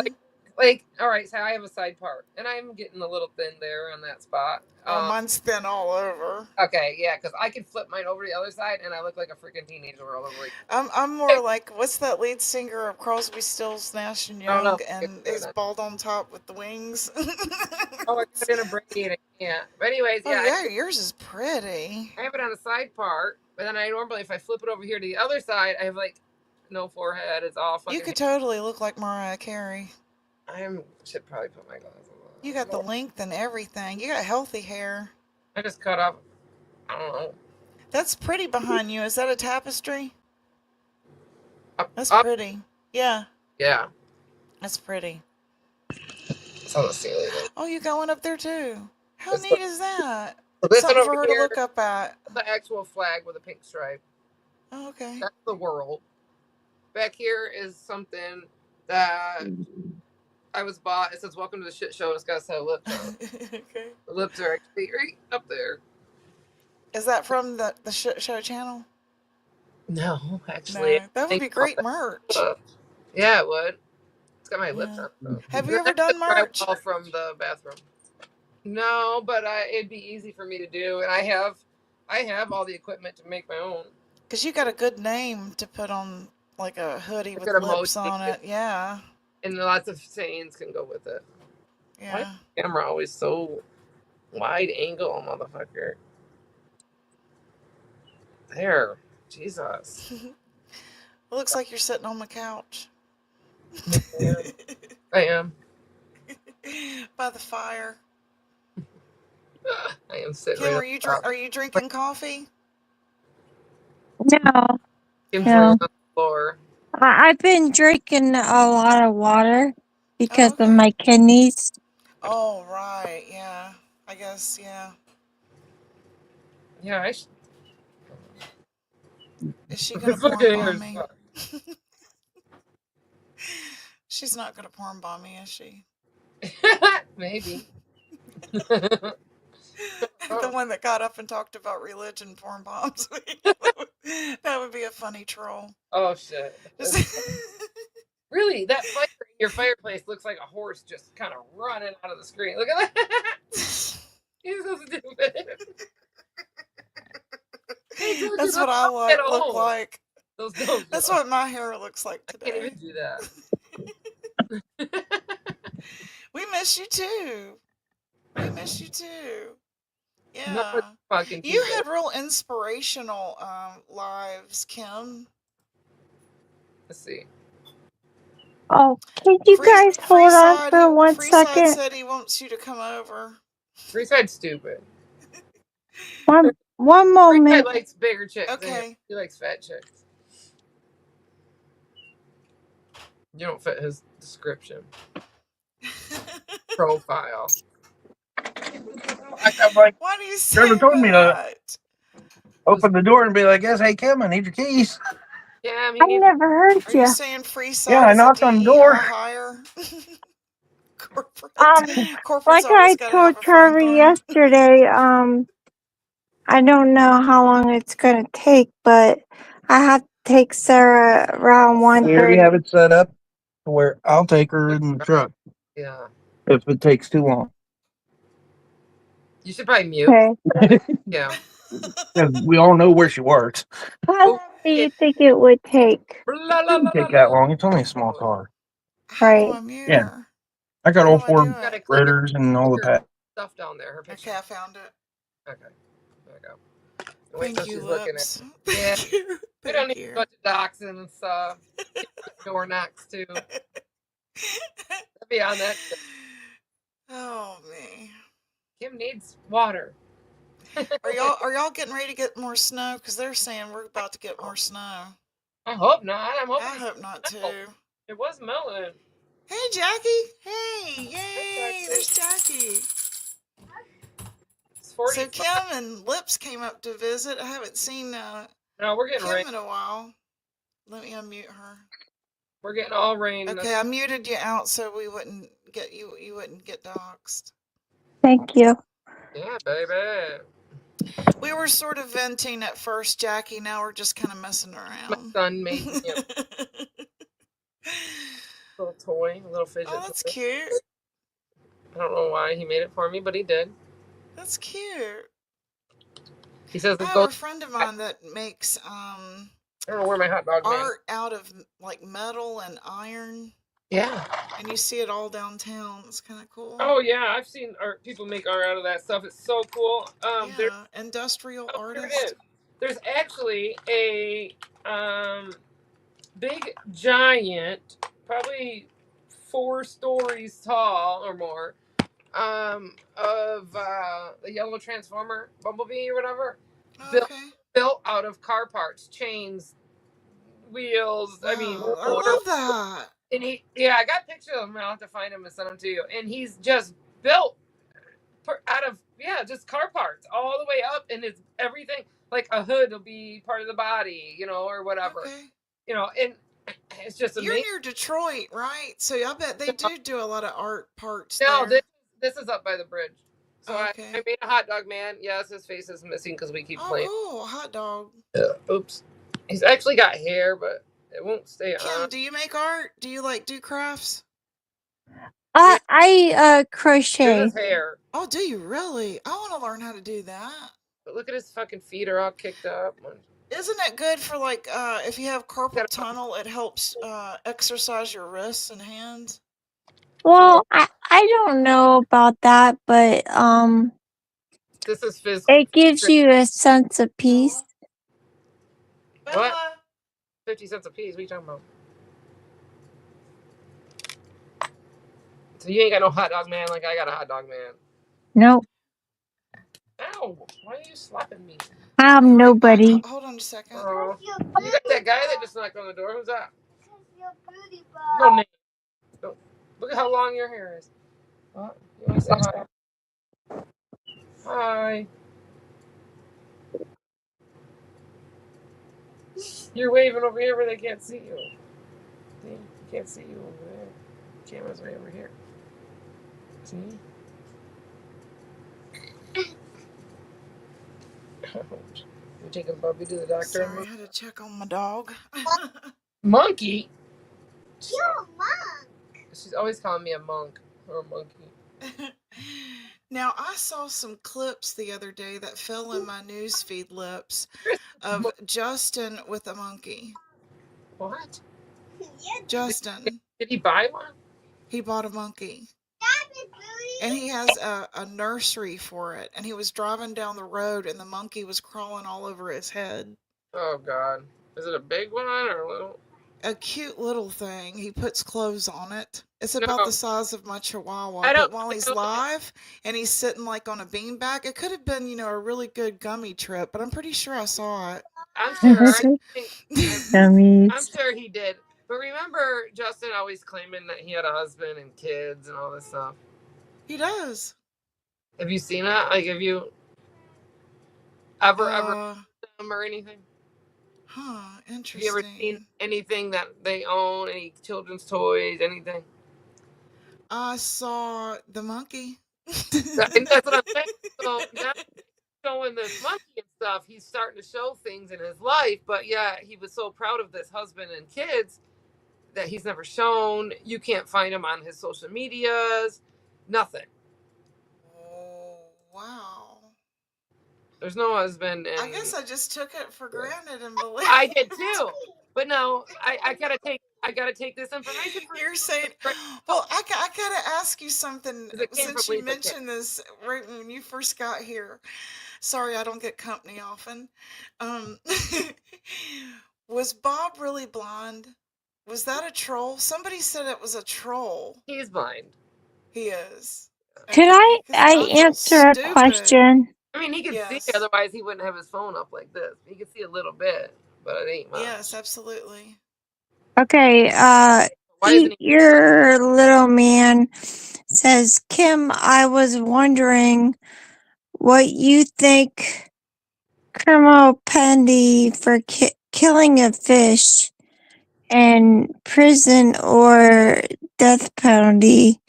Like, all right, so I have a side part, and I'm getting a little thin there on that spot. Mine's thin all over. Okay, yeah, because I can flip mine over to the other side, and I look like a freaking teenager all over. Like, I'm more like, what's that lead singer of Crosby, Stills, Nash and Young, and is bald on top with the wings? Oh, I put in a braid, and I can't. But anyways, yeah. Oh, yeah, yours is pretty. I have it on the side part, but then I normally, if I flip it over here to the other side, I have like no forehead. It's all fucking. You could totally look like Mariah Carey. Should probably put my glasses on. You got the length and everything. You got healthy hair. I just cut off. I don't know. That's pretty behind you. Is that a tapestry? That's up. pretty. Yeah. Yeah. That's pretty. It's on the ceiling. Oh, you got one up there too. How neat is that? This Something one for over her here, to look up at. The actual flag with a pink stripe. Oh, okay. That's the world. Back here is something that I was bought. It says "Welcome to the Shit Show." It's got to say lips on it. Okay. The lips are actually right up there. Is that from the Shit Show channel? No, actually. No, that would be great merch. Yeah, it would. It's got my lips on it. Have you ever done merch? From the bathroom. No, but it'd be easy for me to do, and I have all the equipment to make my own. Because you got a good name to put on like a hoodie Like with an lips emoji. on it. Yeah. And lots of sayings can go with it. Why is Yeah. the camera always so wide angle, motherfucker? There. Jesus. It looks like you're sitting on the couch. I am. By the fire. I am sitting Kim, right are you drinking coffee? No, Kim's no. laying on the floor. I've been drinking a lot of water because Oh, of my kidneys. Oh, right. Yeah. I guess, yeah. Yeah, Is she going to Fucking porn hair bomb as me? fuck. She's not going to porn bomb me, is she? Maybe. The one that got up and talked about religion porn bombs. That would be a funny troll. Oh shit. Really, that fire in your fireplace looks like a horse just kind of running out of the screen. Look at that. He's so stupid. That's what I look like. Those don't. That's what my hair looks like today. I can't even do that. We miss you too. We miss you too. Yeah. Not fucking You people. had real inspirational lives, Kim. Let's see. Oh, can you guys hold on for 1 Freeside second? said he wants you to come over. Freeside's stupid. One Freeside moment. likes bigger chicks. Okay. He likes fat chicks. You don't fit his description. Profile. I'm like, why do you say Trevor told me to that? open the door and be like, yes, hey, Kim, I need your keys. Yeah, I never heard Are you you. saying Freeside Yeah, I is a knocked on the DEI door. hire? Corporate's Like always I gotta have told a Trevor Franklin. yesterday, I don't know how long it's gonna take, but I have to take Sarah around We already 1:30. have it set up to where I'll take her in the truck Yeah. if it takes too long. You should probably mute. Okay. Yeah. 'Cause we all know where she works. How long do you think it would take? It doesn't take that long. It's only a small car. Right. Yeah. I got all four Gotta click rotors and all the pads. stuff down there. Her picture. Okay, I found it. Okay. There we go. Wait Thank till you, she's looking Lips. at it. Yeah. We don't Thank need you. a bunch of doxing and stuff. Door knocks too. Be on that. Oh me. Kim needs water. Are y'all getting ready to get more snow? Because they're saying we're about to get more snow. I hope not. I'm hoping. I hope not too. It was melting. Hey, Jackie. Hey, yay! There's Jackie. So Kim and Lips came up to visit. I haven't seen No, we're getting Kim rain. in a while. Let me unmute her. We're getting all rain. Okay, I muted you out so we wouldn't get you. You wouldn't get doxxed. Thank you. Yeah, baby. We were sort of venting at first, Jackie. Now we're just kind of messing around. My son made me a little toy, a little fidget Oh, that's toy. cute. I don't know why he made it for me, but he did. That's cute. He says I it have goes. a friend of mine that makes I don't know where my hot dog man. art out of like metal and iron. Yeah. And you see it all downtown. It's kind of cool. Oh yeah, I've seen art. People make art out of that stuff. It's so cool. Yeah, industrial There artist. it is. There's actually a big giant, probably 4 stories tall or more, of the yellow transformer bumblebee or whatever, built out of car parts, chains, wheels. I mean, I love that. And I got pictures of him. I'll have to find him and send them to you. And he's just built out of just car parts all the way up, and it's everything. Like a hood will be part of the body, or whatever. Okay. And it's just amazing. You're near Detroit, right? So I bet they do a lot of art parts No, there. this is up by the bridge. So I made a hot dog man. Yes, his face is missing because we keep playing. Oh, hot dog. Oops. He's actually got hair, but it won't stay Kim, on. do you make art? Do you do crafts? I crochet. Here's his hair. Oh, do you really? I want to learn how to do that. But look at his fucking feet are all kicked up. Isn't it good for like if you have carpal tunnel, it helps exercise your wrists and hands? Well, I don't know about that, but This is physical. it gives you a sense of peace. What? 50 cents a piece? What are you talking about? So you ain't got no hot dog man like I got a hot dog man. Nope. Ow! Why are you slapping me? I'm nobody. Hold on a second. You got that guy that just knocked on the door. Who's that? No name. Don't. Look at how long your hair is. What? You want to say hi? Hi. You're waving over here where they can't see you. See? You can't see you over there. Camera's way over here. See? You taking Bubby to the doctor? Sorry, I had to check on my dog. Monkey? You're a monk. She's always calling me a monk or a monkey. Now, I saw some clips the other day that fell in my newsfeed lips of Justin with a monkey. What? Justin. Did he buy one? He bought a monkey. And he has a nursery for it. And he was driving down the road and the monkey was crawling all over his head. Oh, God. Is it a big one or a little? A cute little thing. He puts clothes on it. It's about the size of my chihuahua. But while he's live and he's sitting like on a beanbag, it could have been, a really good gummy trip, but I'm pretty sure I saw it. I'm sure. Dummies. I'm sure he did. But remember Justin always claiming that he had a husband and kids and all this stuff? He does. Have you seen that? Like, have you ever them or anything? Huh, interesting. Have you ever seen anything that they own, any children's toys, anything? I saw the monkey. And that's what I'm saying. So now showing this monkey and stuff, he's starting to show things in his life, but yeah, he was so proud of this husband and kids that he's never shown. You can't find him on his social medias. Nothing. Oh, wow. There's no husband. And I guess I just took it for granted and believed. I did too. But no, I gotta take this information. You're saying, well, I gotta ask you something since you mentioned this right when you first got here. Sorry, I don't get company often. Was Bob really blind? Was that a troll? Somebody said it was a troll. He's blind. He is. Could I answer a question? I mean, he can see, otherwise he wouldn't have his phone up like this. He can see a little bit, but it ain't much. Yes, absolutely. Okay, Eat Your Little Man says, Kim, I was wondering what you think criminal penalty for killing a fish in prison or death penalty.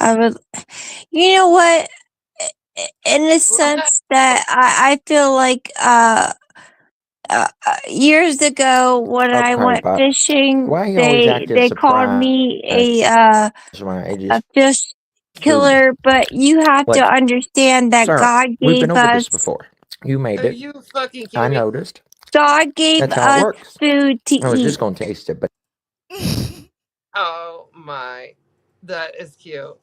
You know what? In the sense that I feel like years ago when I went fishing, they called me a fish killer, but you have to understand that God gave us. You made it. You fucking I noticed. God gave us food to eat. I was just gonna taste it, but oh my, that is cute.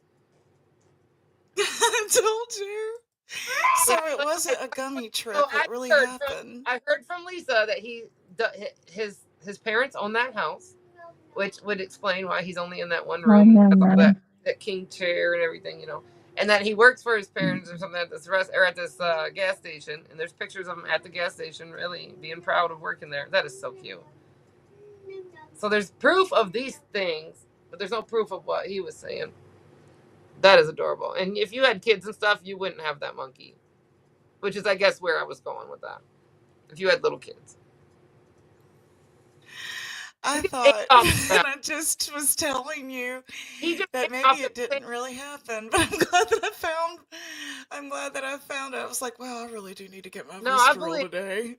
I told you. So it wasn't a gummy trip. It really happened. I heard from Lisa that his parents own that house, which would explain why he's only in that one room, that king chair and everything, and that he works for his parents or something at this gas station. And there's pictures of him at the gas station, really being proud of working there. That is so cute. So there's proof of these things, but there's no proof of what he was saying. That is adorable. And if you had kids and stuff, you wouldn't have that monkey, which is, I guess, where I was going with that. If you had little kids. I thought, and I just was telling you that maybe it didn't really happen, but I'm glad that I found it. I was like, wow, I really do need to get my wrist roll today.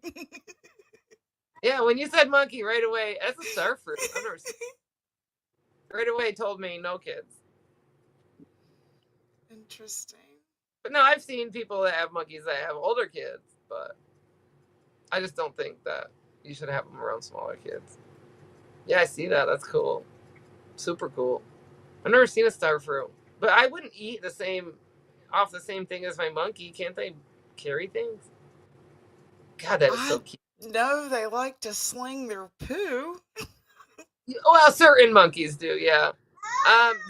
Yeah, when you said monkey right away, that's a star fruit. I've never seen it. Right away told me no kids. Interesting. But no, I've seen people that have monkeys that have older kids, but I just don't think that You should have them around smaller kids. Yeah, I see that. That's cool. Super cool. I've never seen a star fruit, but I wouldn't eat off the same thing as my monkey. Can't they carry things? God, that is so cute. No, they like to sling their poo. Well, certain monkeys do, yeah.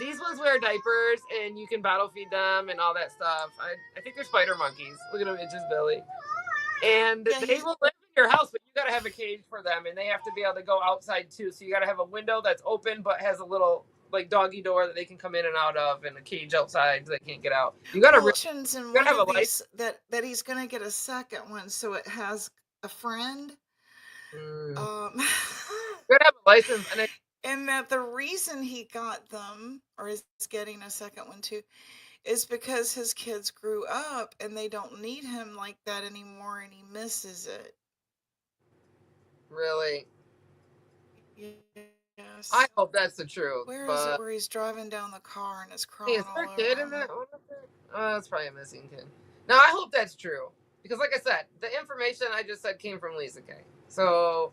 These ones wear diapers, and you can bottle feed them and all that stuff. I think they're spider monkeys. Look at him itch his belly. And Yeah, they will live in your house, but you gotta have a cage for them, and they have to be able to go outside too. So you gotta have a window that's open, but has a little like doggy door that they can come in and out of, and a cage outside so they can't get out. You gotta mentions in one of these that he's gonna get a second one, so it has a friend. You gotta have a license, and that the reason he got them, or is getting a second one too, is because his kids grew up and they don't need him like that anymore, and he misses it. Really? Yes. I hope that's the truth. Where is it where he's driving down the car and it's crawling Is there all a kid over in that? him? Oh, that's probably a missing kid. No, I hope that's true. Because like I said, the information I just said came from Lisa K. So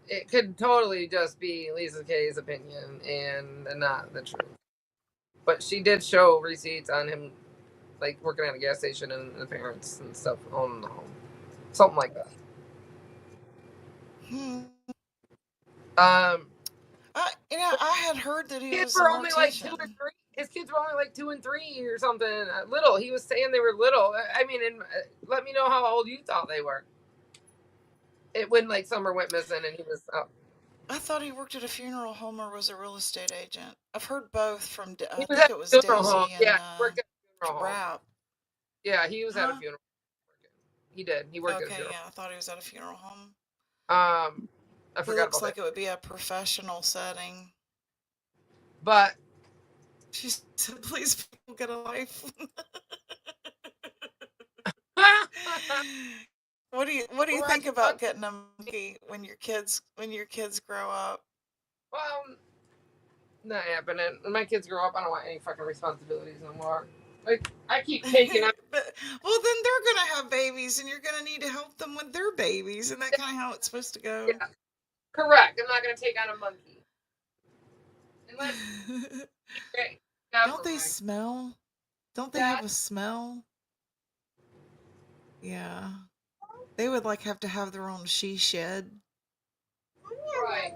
it could totally just be Lisa K's opinion and not the truth. But she did show receipts on him like working at a gas station and the parents and stuff owning the home. Something like that. I had heard that he was were only like 2 or 3. His kids were only like 2 and 3 or something. Little. He was saying they were little. I mean, and let me know how old you thought they were. When like Summer went missing and he was up. I thought he worked at a funeral home or was a real estate agent. I've heard both from. I was think it was funeral Daisy home. and Yeah, he worked at a funeral home. Rap. Yeah, he was at a funeral. He did. He worked at a Okay, funeral. yeah, I thought he was at a funeral home. I forgot It looks about like that. it would be a professional setting. But she said, "Please, people get a life." What do you think about getting a monkey when your kids grow up? Well, not happening. When my kids grow up, I don't want any fucking responsibilities no more. Like I keep taking up. Well, then they're gonna have babies, and you're gonna need to help them with their babies. Isn't that kind of how it's supposed to go? Yeah. Correct. I'm not gonna take on a monkey. Unless. Don't they smell? Don't they have a smell? Yeah. They would like have to have their own she shed. Right.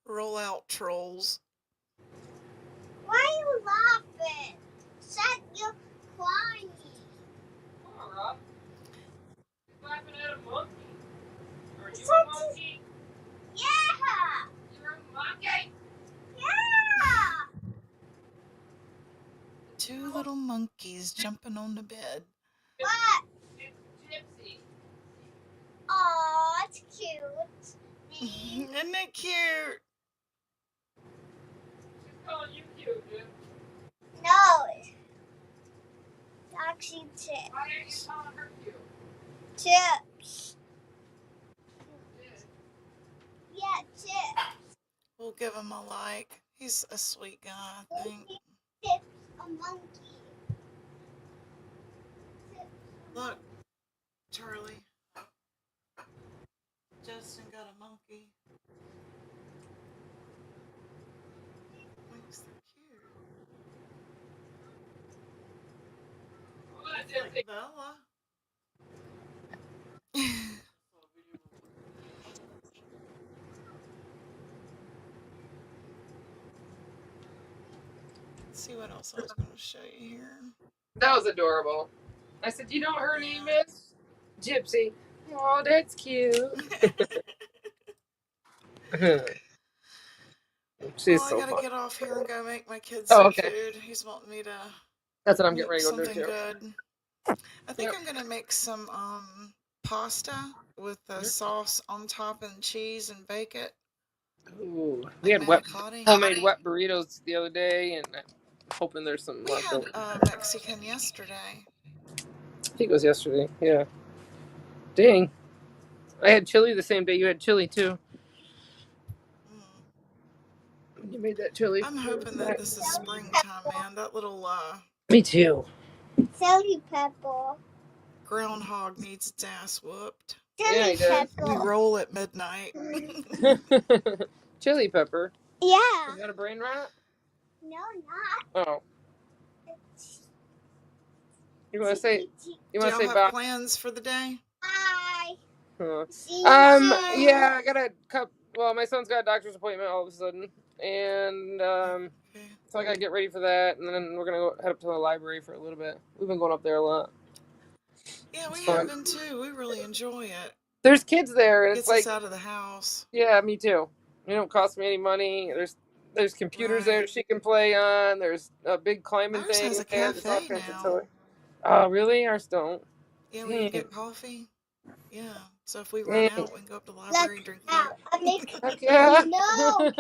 Roll out, trolls. Why are you laughing? Said you're crying. Come on, Rob. You're laughing at a monkey. Are you a monkey? Yeah. You're a monkey. Yeah. Two little monkeys jumping on the bed. What? Gypsy. Aw, it's cute. Isn't it cute? She's calling you cute, dude. No. It's actually Chips. Why are you calling her cute? Chips. Yeah, Chips. We'll give him a like. He's a sweet guy, I think. Chips, a monkey. Look, Charlie. Justin got a monkey. Thinks they're cute. Like Bella. Let's see what else I was going to show you here. That was adorable. I said, you know what her name is? Gypsy. Oh, that's cute. She's I so gotta fun. get off here and go make my kids Oh, some okay. food. He's wanting me to. That's what I'm getting make ready to go do something too. good. I think I'm gonna make some pasta with the sauce on top and cheese and bake it. Ooh, we had manicotti. homemade wet burritos the other day, and I'm hoping there's some We left had over. Mexican yesterday. I think it was yesterday. Yeah. Dang. I had chili the same day you had chili too. You made that chili. I'm hoping that this is springtime, man. That little Me too. Chili pepper. groundhog needs its ass whooped. Yeah, he does. We roll at midnight. Chili pepper. Yeah. Is that a brain rot? No, not. Oh. You want to say? You want to Do say y'all bye? have plans for the day? Bye. Huh. Bye. Yeah, I got a cup. Well, my son's got a doctor's appointment all of a sudden, and so I gotta get ready for that, and then we're gonna go head up to the library for a little bit. We've been going up there a lot. Yeah, we have been too. We really enjoy it. There's kids there, and Gets it's like us out of the house. Yeah, me too. It don't cost me any money. There's computers there she can play on. There's a big climbing Ours thing has a there. There's all cafe kinds of now. toys. Oh, really? Ours don't. Yeah, we can Dang. get coffee. Yeah. So if we run out, we can go up to the library and drink coffee. Yeah. No.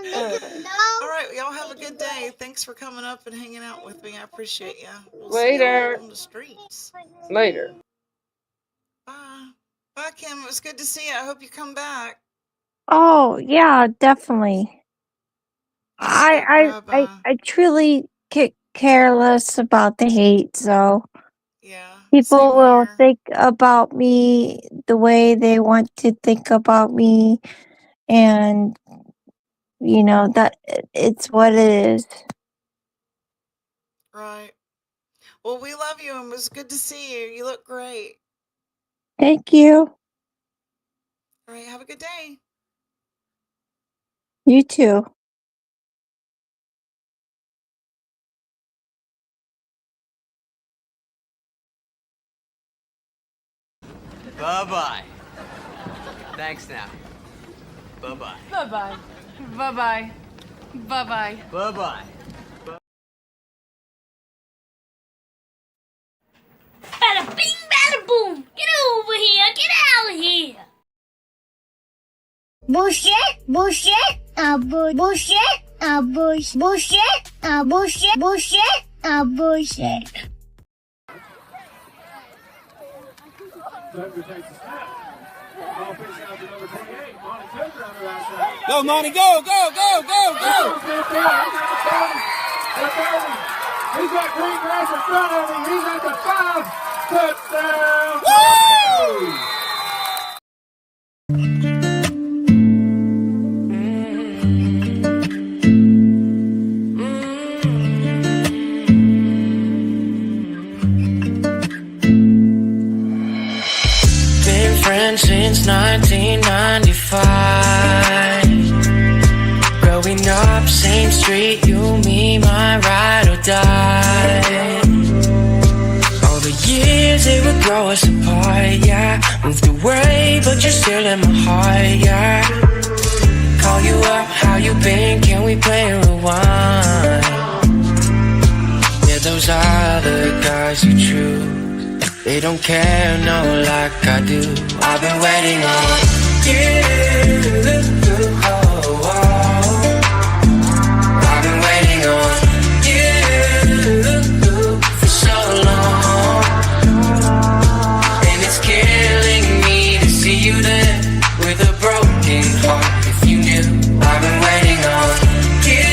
All right, y'all have a good day. Thanks for coming up and hanging out with me. I appreciate you. We'll see Later. y'all on the streets. Later. Bye. Bye, Kim. It was good to see you. I hope you come back. Oh, yeah, definitely. I truly care less about the hate, so people will think about me the way they want to think about me, and that it's what it is. Right. Well, we love you, and it was good to see you. You look great. Thank you. All right, have a good day. You too. Bye-bye. Thanks now. Bye-bye. Bye-bye. Bye-bye. Bye-bye. Bye-bye. Bada bing, bada boom. Get over here. Get out of here. Bullshit. Bullshit. Bullshit. Bullshit. Bullshit. Bullshit. Bullshit. Bullshit. Go, Monty, go, go, go, go, go! He's got green grass in front of him. He's at the 5. Touchdown! Woo! Been friends since 1995. Growing up, same street, you, me, my ride or die. All the years they would grow us apart, yeah. Moved away, but you're still in my heart, yeah. Call you up, how you been? Can we play a rewind? Yeah, those other guys you choose, they don't care, no, like I do. I've been waiting on you. Oh, oh. I've been waiting on you for so long, and it's killing me to see you there with a broken heart. If you knew, I've been waiting on you.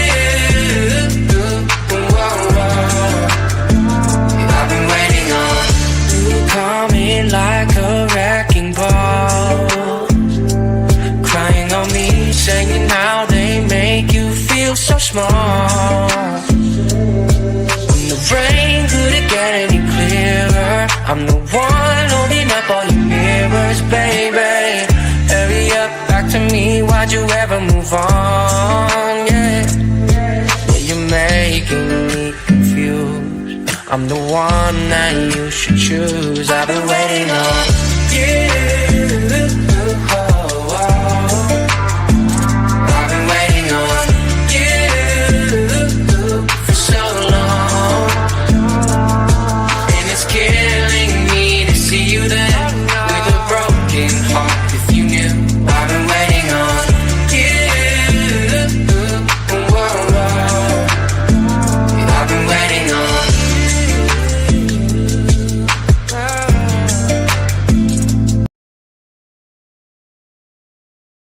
Oh, oh. I've been waiting on you coming like a wrecking ball, crying on me, saying how they make you feel so small. When the rain couldn't get any clearer, I'm the one holding up all your mirrors, baby. Hurry up, back to me, why'd you ever move on? Yeah, you're making me confused. I'm the one that you should choose. I've been waiting on you.